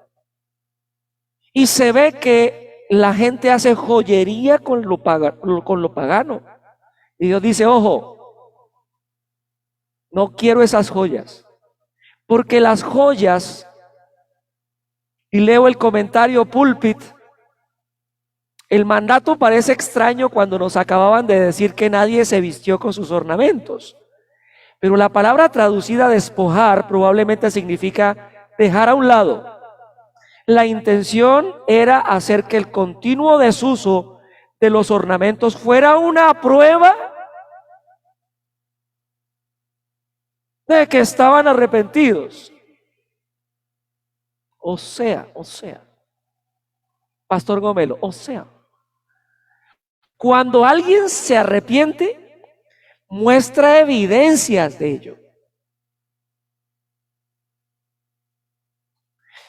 Y se ve que la gente hace joyería con lo pagano. Y Dios dice, ojo, no quiero esas joyas. Porque las joyas, y leo el comentario Pulpit, el mandato parece extraño cuando nos acababan de decir que nadie se vistió con sus ornamentos. Pero la palabra traducida despojar probablemente significa dejar a un lado. La intención era hacer que el continuo desuso de los ornamentos fuera una prueba de que estaban arrepentidos. O sea, Pastor Gomelo, cuando alguien se arrepiente, muestra evidencias de ello.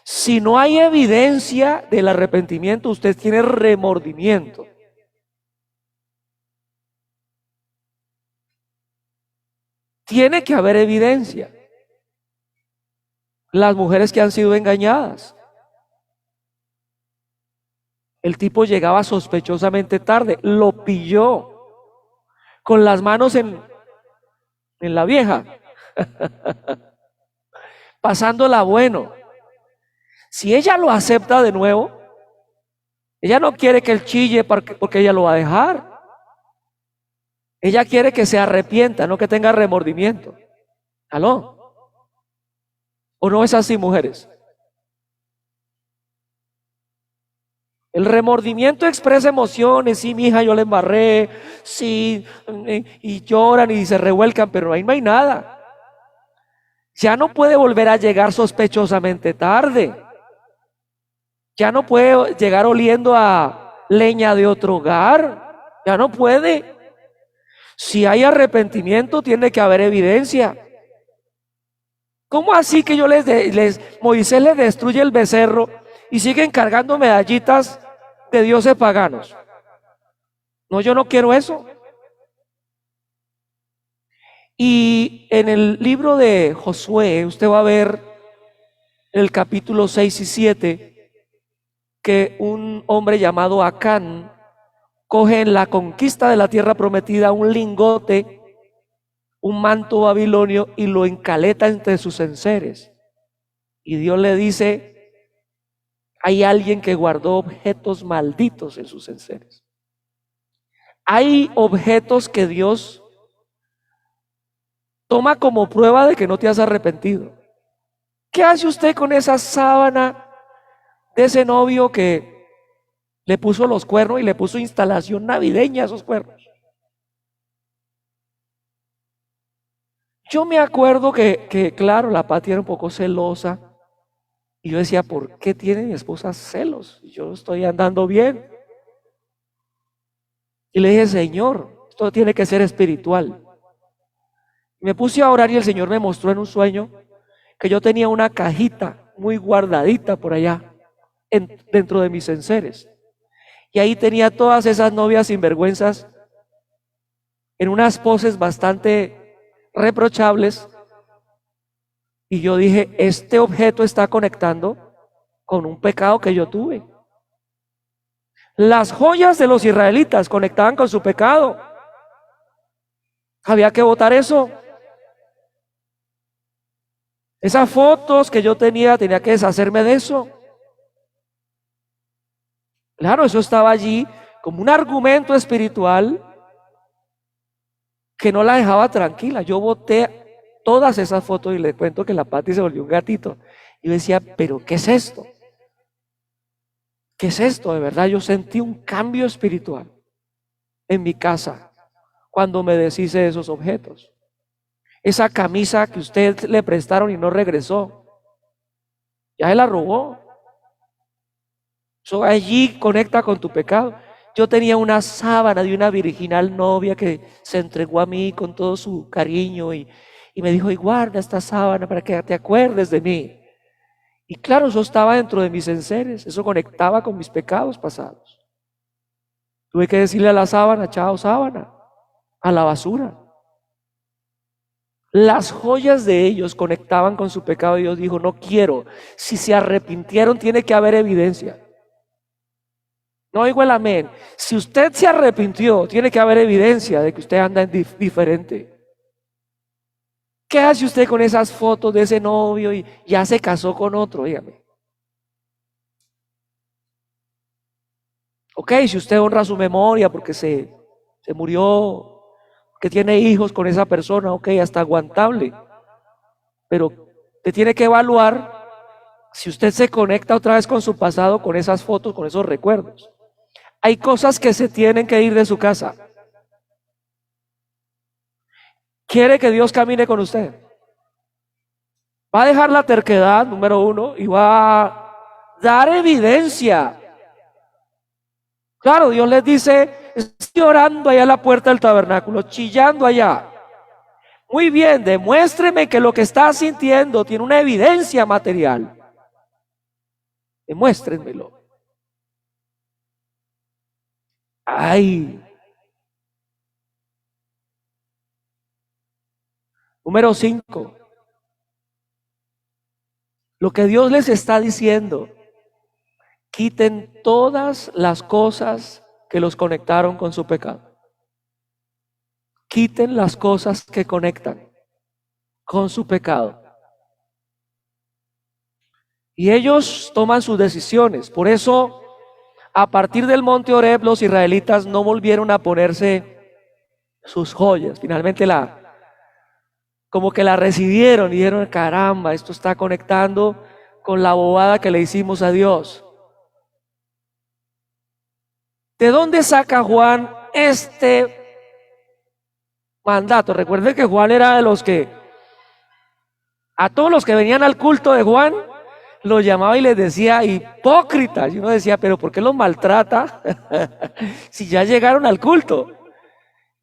Si no hay evidencia del arrepentimiento, usted tiene remordimiento. Tiene que haber evidencia. Las mujeres que han sido engañadas. El tipo llegaba sospechosamente tarde, lo pilló con las manos en la vieja, pasándola bueno. Si ella lo acepta de nuevo, ella no quiere que él chille porque ella lo va a dejar. Ella quiere que se arrepienta, no que tenga remordimiento. ¿Aló? ¿O no es así, mujeres? El remordimiento expresa emociones, sí, mi hija, yo le embarré, sí, y lloran y se revuelcan, pero ahí no hay nada. Ya no puede volver a llegar sospechosamente tarde. Ya no puede llegar oliendo a leña de otro hogar. Ya no puede. Si hay arrepentimiento, tiene que haber evidencia. ¿Cómo así que Moisés les destruye el becerro y siguen cargando medallitas de dioses paganos? No, yo no quiero eso. Y en el libro de Josué, usted va a ver en el capítulo 6 y 7 que un hombre llamado Acán coge en la conquista de la tierra prometida un lingote, un manto babilonio, y lo encaleta entre sus enseres. Y Dios le dice, hay alguien que guardó objetos malditos en sus enseres. Hay objetos que Dios toma como prueba de que no te has arrepentido. ¿Qué hace usted con esa sábana de ese novio que le puso los cuernos y le puso instalación navideña a esos cuernos? Yo me acuerdo que claro, la Pati era un poco celosa. Y yo decía, ¿por qué tiene mi esposa celos? Yo estoy andando bien. Y le dije, Señor, esto tiene que ser espiritual. Me puse a orar y el Señor me mostró en un sueño que yo tenía una cajita muy guardadita por allá, dentro de mis enseres. Y ahí tenía todas esas novias sinvergüenzas en unas poses bastante reprochables. Y yo dije, este objeto está conectando con un pecado que yo tuve. Las joyas de los israelitas conectaban con su pecado. Había que botar eso. Esas fotos que yo tenía que deshacerme de eso. Claro, eso estaba allí como un argumento espiritual que no la dejaba tranquila. Yo boté todas esas fotos y le cuento que la Pati se volvió un gatito. Y yo decía, pero ¿qué es esto? ¿Qué es esto? De verdad, yo sentí un cambio espiritual en mi casa cuando me deshice de esos objetos. Esa camisa que usted le prestaron y no regresó, ya se la robó. Eso allí conecta con tu pecado. Yo tenía una sábana de una virginal novia que se entregó a mí con todo su cariño y me dijo, y guarda esta sábana para que te acuerdes de mí. Y claro, eso estaba dentro de mis enseres, eso conectaba con mis pecados pasados. Tuve que decirle a la sábana, chao sábana, a la basura. Las joyas de ellos conectaban con su pecado y Dios dijo, no quiero. Si se arrepintieron, tiene que haber evidencia. No oigo el amén. Si usted se arrepintió, tiene que haber evidencia de que usted anda diferente. ¿Qué hace usted con esas fotos de ese novio y ya se casó con otro? Dígame. Ok, si usted honra su memoria porque se murió, que tiene hijos con esa persona, ok, hasta aguantable. Pero usted tiene que evaluar si usted se conecta otra vez con su pasado, con esas fotos, con esos recuerdos. Hay cosas que se tienen que ir de su casa. ¿Quiere que Dios camine con usted? Va a dejar la terquedad, número uno, y va a dar evidencia. Claro, Dios les dice, estoy orando allá a la puerta del tabernáculo, chillando allá. Muy bien, demuéstreme que lo que está sintiendo tiene una evidencia material. Demuéstrenmelo. Ay. Número 5. Lo que Dios les está diciendo, quiten todas las cosas que los conectaron con su pecado. Quiten las cosas que conectan con su pecado. Y ellos toman sus decisiones. Por eso, a partir del monte Horeb, los israelitas no volvieron a ponerse sus joyas. Finalmente como que la recibieron y dijeron, caramba, esto está conectando con la bobada que le hicimos a Dios. ¿De dónde saca Juan este mandato? Recuerden que Juan era de los que, a todos los que venían al culto de Juan, los llamaba y les decía hipócritas. Y uno decía, pero ¿por qué los maltrata si ya llegaron al culto?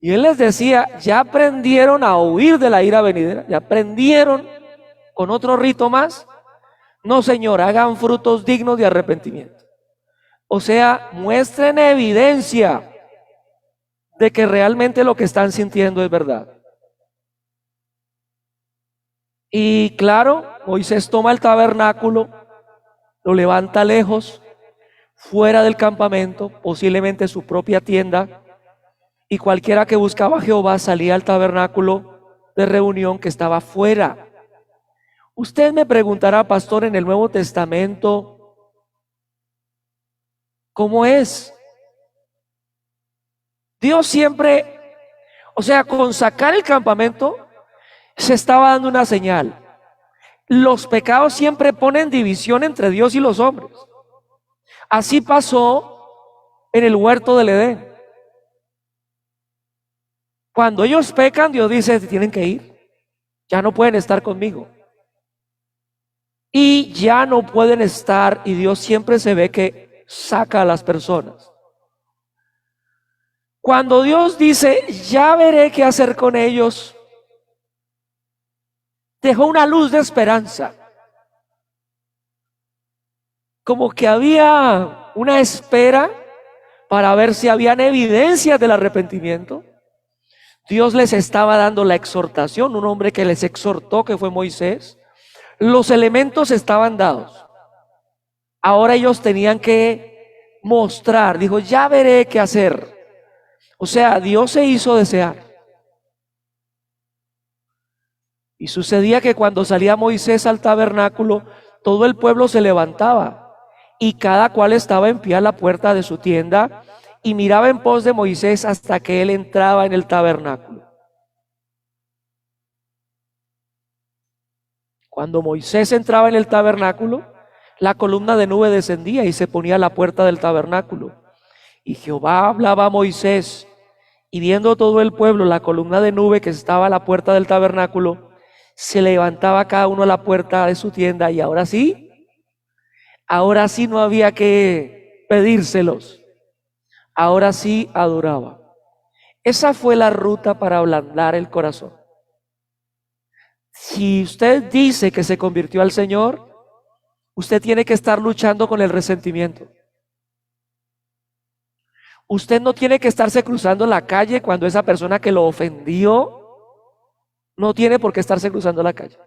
Y él les decía, ya aprendieron a huir de la ira venidera, ya aprendieron con otro rito más. No, Señor, hagan frutos dignos de arrepentimiento. O sea, muestren evidencia de que realmente lo que están sintiendo es verdad. Y claro, Moisés toma el tabernáculo, lo levanta lejos, fuera del campamento, posiblemente su propia tienda, y cualquiera que buscaba a Jehová salía al tabernáculo de reunión que estaba fuera. Usted me preguntará, pastor, en el Nuevo Testamento, ¿cómo es? Dios siempre, o sea, con sacar el campamento, se estaba dando una señal. Los pecados siempre ponen división entre Dios y los hombres. Así pasó en el huerto del Edén. Cuando ellos pecan, Dios dice, tienen que ir. Ya no pueden estar conmigo. Y ya no pueden estar, y Dios siempre se ve que saca a las personas. Cuando Dios dice, ya veré qué hacer con ellos, dejó una luz de esperanza. Como que había una espera para ver si habían evidencias del arrepentimiento. Dios les estaba dando la exhortación, un hombre que les exhortó, que fue Moisés. Los elementos estaban dados. Ahora ellos tenían que mostrar, dijo, ya veré qué hacer. O sea, Dios se hizo desear. Y sucedía que cuando salía Moisés al tabernáculo, todo el pueblo se levantaba y cada cual estaba en pie a la puerta de su tienda y miraba en pos de Moisés hasta que él entraba en el tabernáculo. Cuando Moisés entraba en el tabernáculo, la columna de nube descendía y se ponía a la puerta del tabernáculo. Y Jehová hablaba a Moisés, y viendo todo el pueblo la columna de nube que estaba a la puerta del tabernáculo, se levantaba cada uno a la puerta de su tienda, y ahora sí no había que pedírselos, ahora sí adoraba. Esa fue la ruta para ablandar el corazón. Si usted dice que se convirtió al Señor, usted tiene que estar luchando con el resentimiento. Usted no tiene que estarse cruzando la calle cuando esa persona que lo ofendió no tiene por qué estarse cruzando la calle.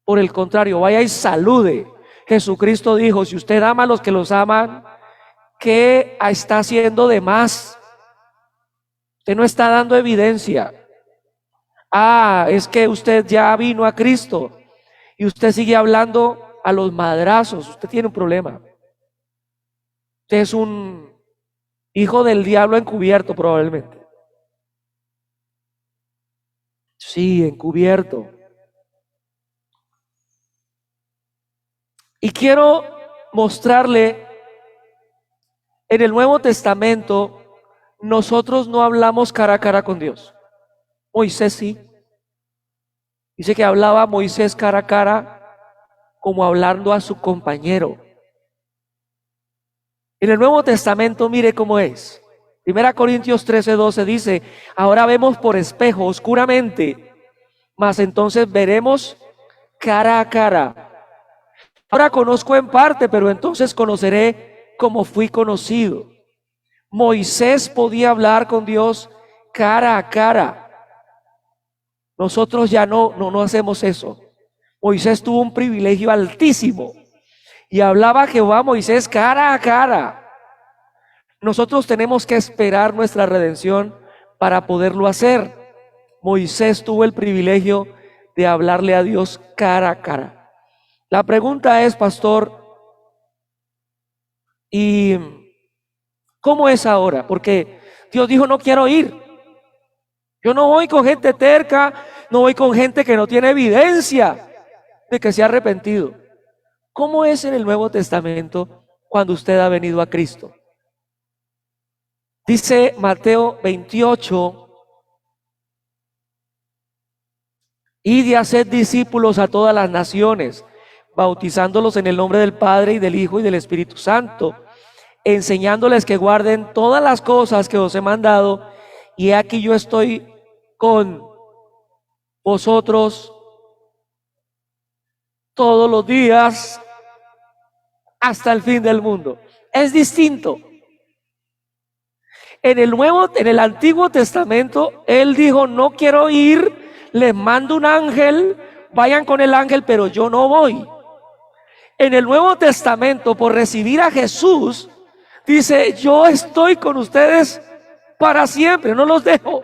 Por el contrario, vaya y salude. Jesucristo dijo, si usted ama a los que los aman, ¿qué está haciendo de más? Usted no está dando evidencia. Es que usted ya vino a Cristo y usted sigue hablando a los madrazos. Usted tiene un problema. Usted es un hijo del diablo encubierto probablemente. Sí, encubierto. Y quiero mostrarle, en el Nuevo Testamento, nosotros no hablamos cara a cara con Dios. Moisés sí. Dice que hablaba Moisés cara a cara como hablando a su compañero. En el Nuevo Testamento, mire cómo es. 1 Corintios 13:12 dice, ahora vemos por espejo oscuramente, mas entonces veremos cara a cara. Ahora conozco en parte, pero entonces conoceré como fui conocido. Moisés podía hablar con Dios cara a cara. Nosotros ya no hacemos eso. Moisés tuvo un privilegio altísimo y hablaba Jehová a Moisés cara a cara. Nosotros tenemos que esperar nuestra redención para poderlo hacer. Moisés tuvo el privilegio de hablarle a Dios cara a cara. La pregunta es, pastor, ¿y cómo es ahora? Porque Dios dijo, no quiero ir. Yo no voy con gente terca, no voy con gente que no tiene evidencia de que se ha arrepentido. ¿Cómo es en el Nuevo Testamento cuando usted ha venido a Cristo? Dice Mateo 28, id y haced discípulos a todas las naciones, bautizándolos en el nombre del Padre y del Hijo y del Espíritu Santo, enseñándoles que guarden todas las cosas que os he mandado, y aquí yo estoy con vosotros todos los días hasta el fin del mundo. Es distinto. En el Antiguo Testamento, él dijo, no quiero ir, les mando un ángel, vayan con el ángel, pero yo no voy. En el Nuevo Testamento, por recibir a Jesús, dice, yo estoy con ustedes para siempre, no los dejo.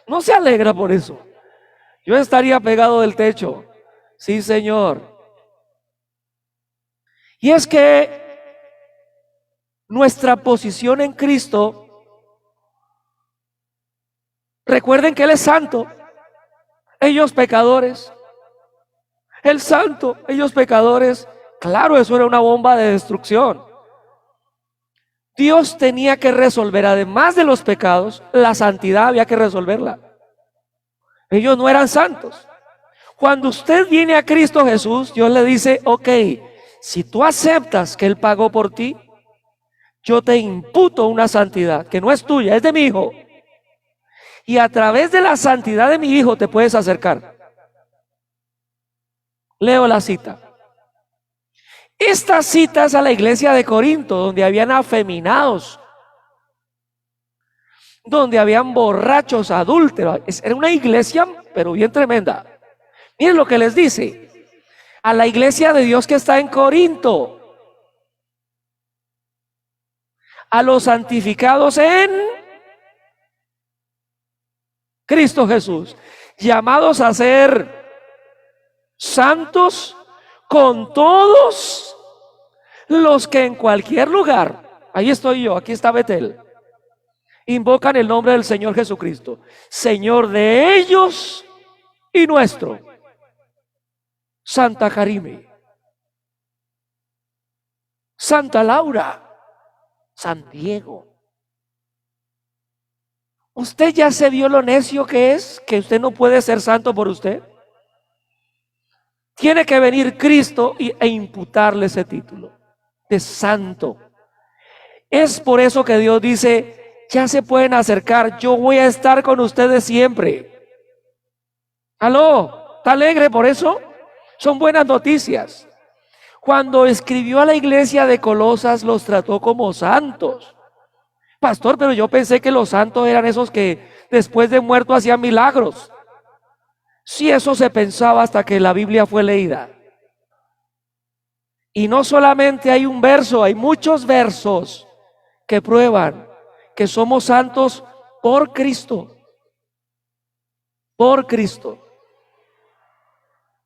No se alegra por eso. Yo estaría pegado del techo. Sí, Señor. Y es que nuestra posición en Cristo, recuerden que Él es santo, ellos pecadores. El santo, ellos pecadores. Claro, eso era una bomba de destrucción. Dios tenía que resolver, además de los pecados, la santidad había que resolverla. Ellos no eran santos. Cuando usted viene a Cristo Jesús, Dios le dice, ok, si tú aceptas que Él pagó por ti, yo te imputo una santidad que no es tuya, es de mi Hijo. Y a través de la santidad de mi Hijo te puedes acercar. Leo la cita. Esta cita es a la iglesia de Corinto, donde habían afeminados, donde habían borrachos, adúlteros. Era una iglesia, pero bien tremenda. Miren lo que les dice a la iglesia de Dios que está en Corinto: a los santificados en Cristo Jesús, llamados a ser santos con todos Los que en cualquier lugar, ahí estoy yo, aquí está Betel, invocan el nombre del Señor Jesucristo, Señor de ellos y nuestro. Santa Karime, Santa Laura, San Diego. ¿Usted ya se vio lo necio que es? Que usted no puede ser santo por usted. Tiene que venir Cristo e imputarle ese título de santo. Es por eso que Dios dice, ya se pueden acercar, yo voy a estar con ustedes siempre. ¿Aló? ¿Está alegre por eso? Son buenas noticias. Cuando escribió a la iglesia de Colosas, los trató como santos. Pastor, pero yo pensé que los santos eran esos que después de muerto hacían milagros. Sí, eso se pensaba hasta que la Biblia fue leída. Y no solamente hay un verso, hay muchos versos que prueban que somos santos por Cristo. Por Cristo.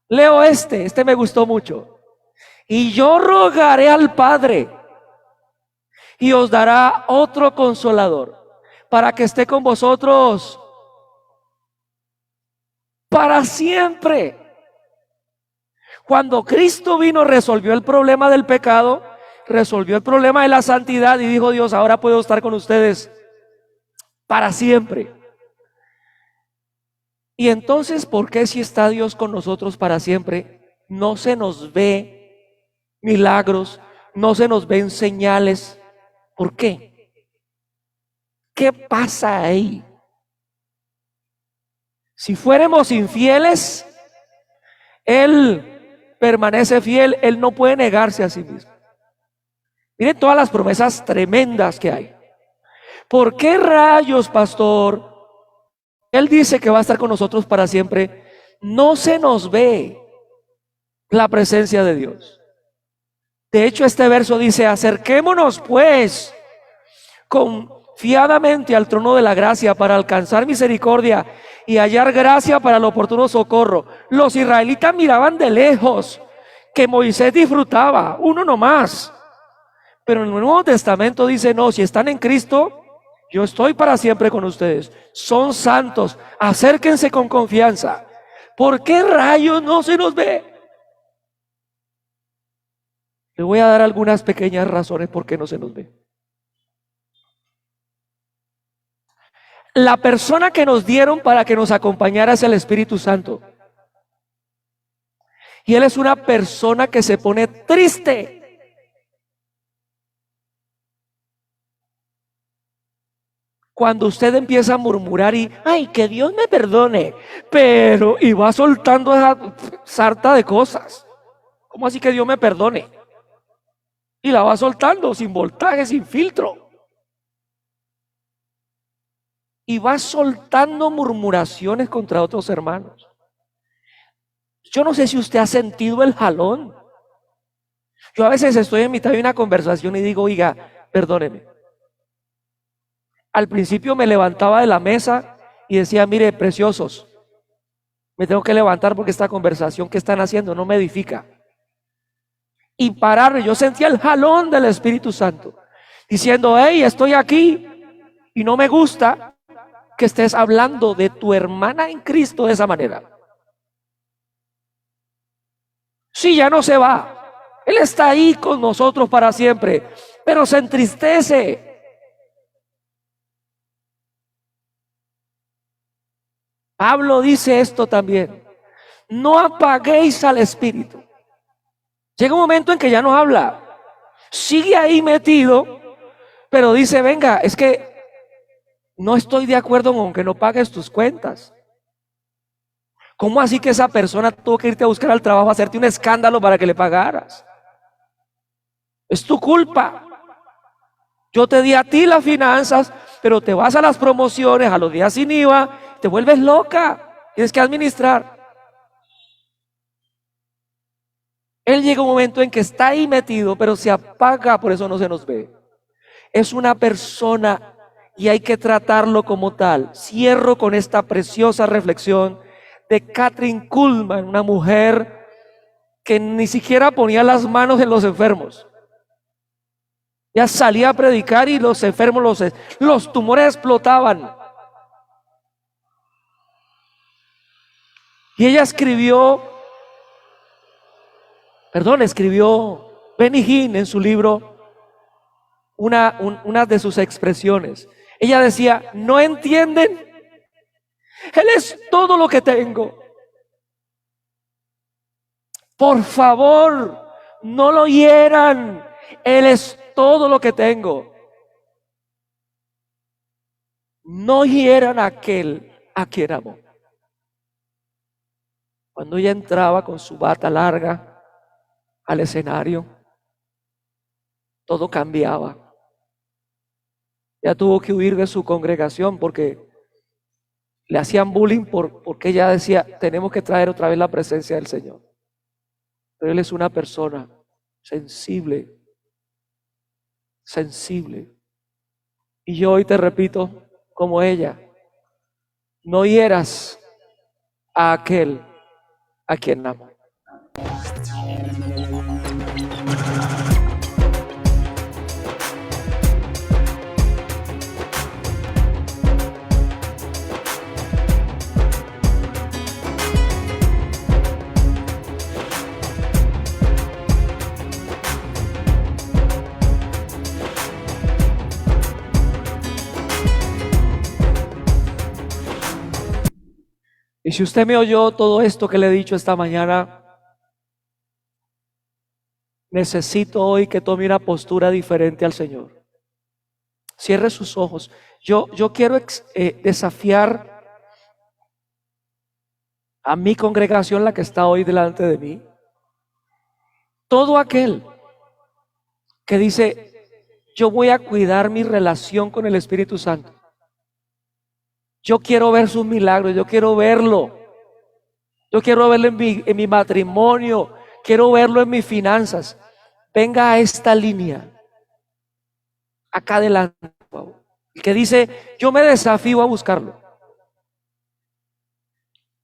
Leo este me gustó mucho. Y yo rogaré al Padre y os dará otro consolador para que esté con vosotros para siempre. Cuando Cristo vino, resolvió el problema del pecado, resolvió el problema de la santidad y dijo Dios, ahora puedo estar con ustedes para siempre. Y entonces, ¿por qué si está Dios con nosotros para siempre, no se nos ve milagros, no se nos ven señales? ¿Por qué? ¿Qué pasa ahí? Si fuéramos infieles, Él permanece fiel, Él no puede negarse a sí mismo. Miren todas las promesas tremendas que hay. ¿Por qué rayos, pastor? Él dice que va a estar con nosotros para siempre. No se nos ve la presencia de Dios. De hecho, este verso dice, acerquémonos pues confiadamente al trono de la gracia para alcanzar misericordia y hallar gracia para el oportuno socorro. Los israelitas miraban de lejos que Moisés disfrutaba, uno nomás. Pero en el Nuevo Testamento dice, no, si están en Cristo, yo estoy para siempre con ustedes. Son santos, acérquense con confianza. ¿Por qué rayos no se nos ve? Le voy a dar algunas pequeñas razones por qué no se nos ve. La persona que nos dieron para que nos acompañara es el Espíritu Santo. Y Él es una persona que se pone triste cuando usted empieza a murmurar y, ay, que Dios me perdone, pero, y va soltando esa sarta de cosas. ¿Cómo así que Dios me perdone? Y la va soltando sin voltaje, sin filtro. Y va soltando murmuraciones contra otros hermanos. Yo no sé si usted ha sentido el jalón. Yo a veces estoy en mitad de una conversación y digo, oiga, perdóneme. Al principio me levantaba de la mesa y decía, mire, preciosos, me tengo que levantar porque esta conversación que están haciendo no me edifica. Y pararme, yo sentía el jalón del Espíritu Santo, diciendo, hey, estoy aquí y no me gusta que estés hablando de tu hermana en Cristo de esa manera. Sí, ya no se va, Él está ahí con nosotros para siempre, pero se entristece. Pablo dice esto también, no apaguéis al Espíritu. Llega un momento en que ya no habla, sigue ahí metido, pero dice, venga, es que no estoy de acuerdo con que no pagues tus cuentas. ¿Cómo así que esa persona tuvo que irte a buscar al trabajo, hacerte un escándalo para que le pagaras? Es tu culpa. Yo te di a ti las finanzas, pero te vas a las promociones, a los días sin IVA, te vuelves loca, tienes que administrar. Él llega un momento en que está ahí metido, pero se apaga, por eso no se nos ve. Es una persona y hay que tratarlo como tal. Cierro con esta preciosa reflexión de Kathryn Kuhlman, una mujer que ni siquiera ponía las manos en los enfermos. Ya salía a predicar y los enfermos, los tumores explotaban. Y ella escribió Benny Hinn en su libro una de sus expresiones. Ella decía: no entienden, Él es todo lo que tengo. Por favor, no lo hieran, Él es todo lo que tengo. No hieran a aquel a quien amó. Cuando ella entraba con su bata larga al escenario, todo cambiaba. Ella tuvo que huir de su congregación porque le hacían bullying porque ella decía: tenemos que traer otra vez la presencia del Señor. Pero Él es una persona sensible. Y yo hoy te repito, como ella, no hieras a aquel a quien amo. Y si usted me oyó todo esto que le he dicho esta mañana, necesito hoy que tome una postura diferente al Señor. Cierre sus ojos. Yo quiero desafiar a mi congregación, la que está hoy delante de mí. Todo aquel que dice: yo voy a cuidar mi relación con el Espíritu Santo. Yo quiero ver sus milagros, yo quiero verlo. Yo quiero verlo en mi matrimonio, quiero verlo en mis finanzas. Venga a esta línea, acá adelante, por favor. El que dice: yo me desafío a buscarlo.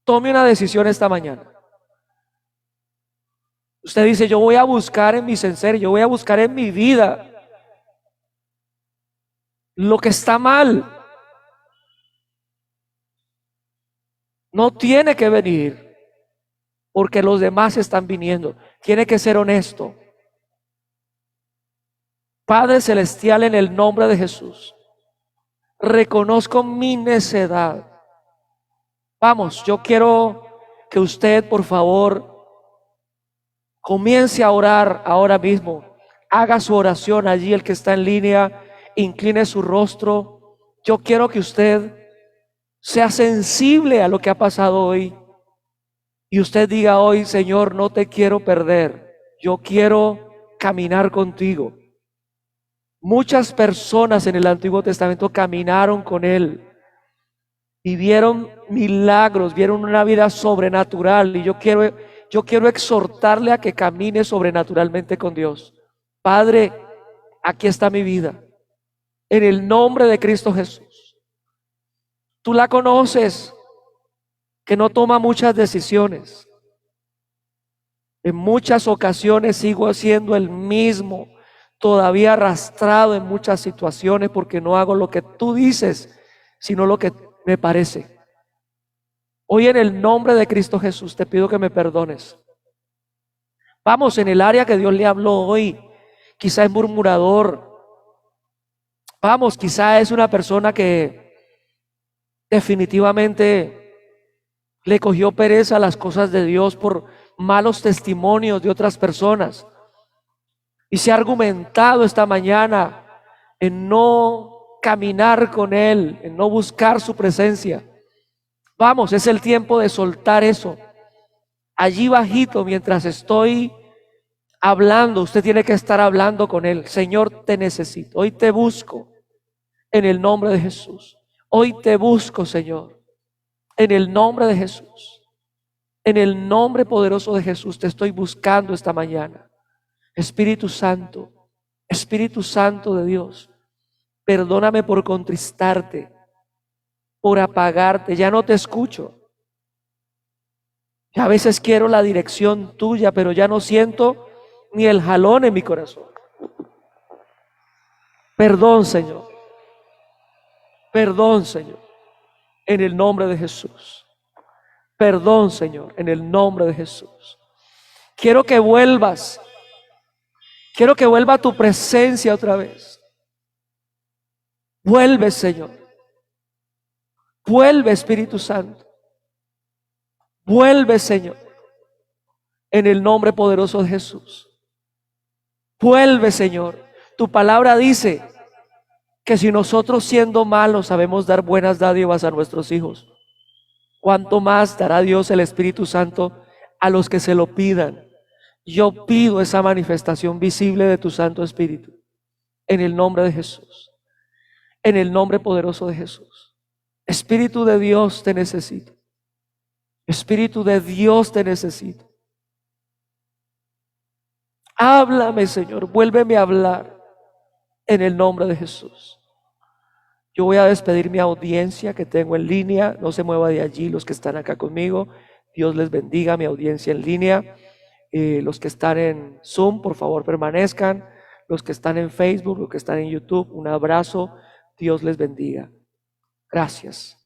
Tome una decisión esta mañana. Usted dice: yo voy a buscar en mi ser, yo voy a buscar en mi vida lo que está mal. No tiene que venir porque los demás están viniendo. Tiene que ser honesto. Padre Celestial, en el nombre de Jesús, reconozco mi necedad. Vamos, yo quiero que usted, por favor, comience a orar ahora mismo. Haga su oración allí, el que está en línea, incline su rostro. Yo quiero que usted sea sensible a lo que ha pasado hoy. Y usted diga hoy: Señor, no te quiero perder. Yo quiero caminar contigo. Muchas personas en el Antiguo Testamento caminaron con Él y vieron milagros, vieron una vida sobrenatural. Y yo quiero exhortarle a que camine sobrenaturalmente con Dios. Padre, aquí está mi vida. En el nombre de Cristo Jesús. Tú la conoces, que no toma muchas decisiones. En muchas ocasiones sigo siendo el mismo, todavía arrastrado en muchas situaciones porque no hago lo que tú dices, sino lo que me parece. Hoy, en el nombre de Cristo Jesús, te pido que me perdones. Vamos, en el área que Dios le habló hoy, quizá es murmurador. Vamos, quizá es una persona que definitivamente le cogió pereza a las cosas de Dios por malos testimonios de otras personas. Y se ha argumentado esta mañana en no caminar con Él, en no buscar su presencia. Vamos, es el tiempo de soltar eso. Allí bajito, mientras estoy hablando, usted tiene que estar hablando con Él. Señor, te necesito. Hoy te busco en el nombre de Jesús. Hoy te busco, Señor, en el nombre de Jesús. En el nombre poderoso de Jesús te estoy buscando esta mañana. Espíritu Santo de Dios, perdóname por contristarte, por apagarte. Ya no te escucho. Ya a veces quiero la dirección tuya, pero ya no siento ni el jalón en mi corazón. Perdón, Señor. Perdón, Señor. En el nombre de Jesús. Perdón, Señor, en el nombre de Jesús. Quiero que vuelvas. Quiero que vuelva tu presencia otra vez. Vuelve, Señor. Vuelve, Espíritu Santo. Vuelve, Señor, en el nombre poderoso de Jesús. Vuelve, Señor. Tu palabra dice que si nosotros siendo malos sabemos dar buenas dádivas a nuestros hijos, ¿cuánto más dará Dios el Espíritu Santo a los que se lo pidan? Yo pido esa manifestación visible de tu Santo Espíritu en el nombre de Jesús, en el nombre poderoso de Jesús. Espíritu de Dios, te necesito. Espíritu de Dios, te necesito. Háblame, Señor, vuélveme a hablar en el nombre de Jesús. Yo voy a despedir mi audiencia que tengo en línea. No se mueva de allí los que están acá conmigo. Dios les bendiga, mi audiencia en línea. Los que están en Zoom, por favor, permanezcan. Los que están en Facebook, los que están en YouTube, un abrazo. Dios les bendiga. Gracias.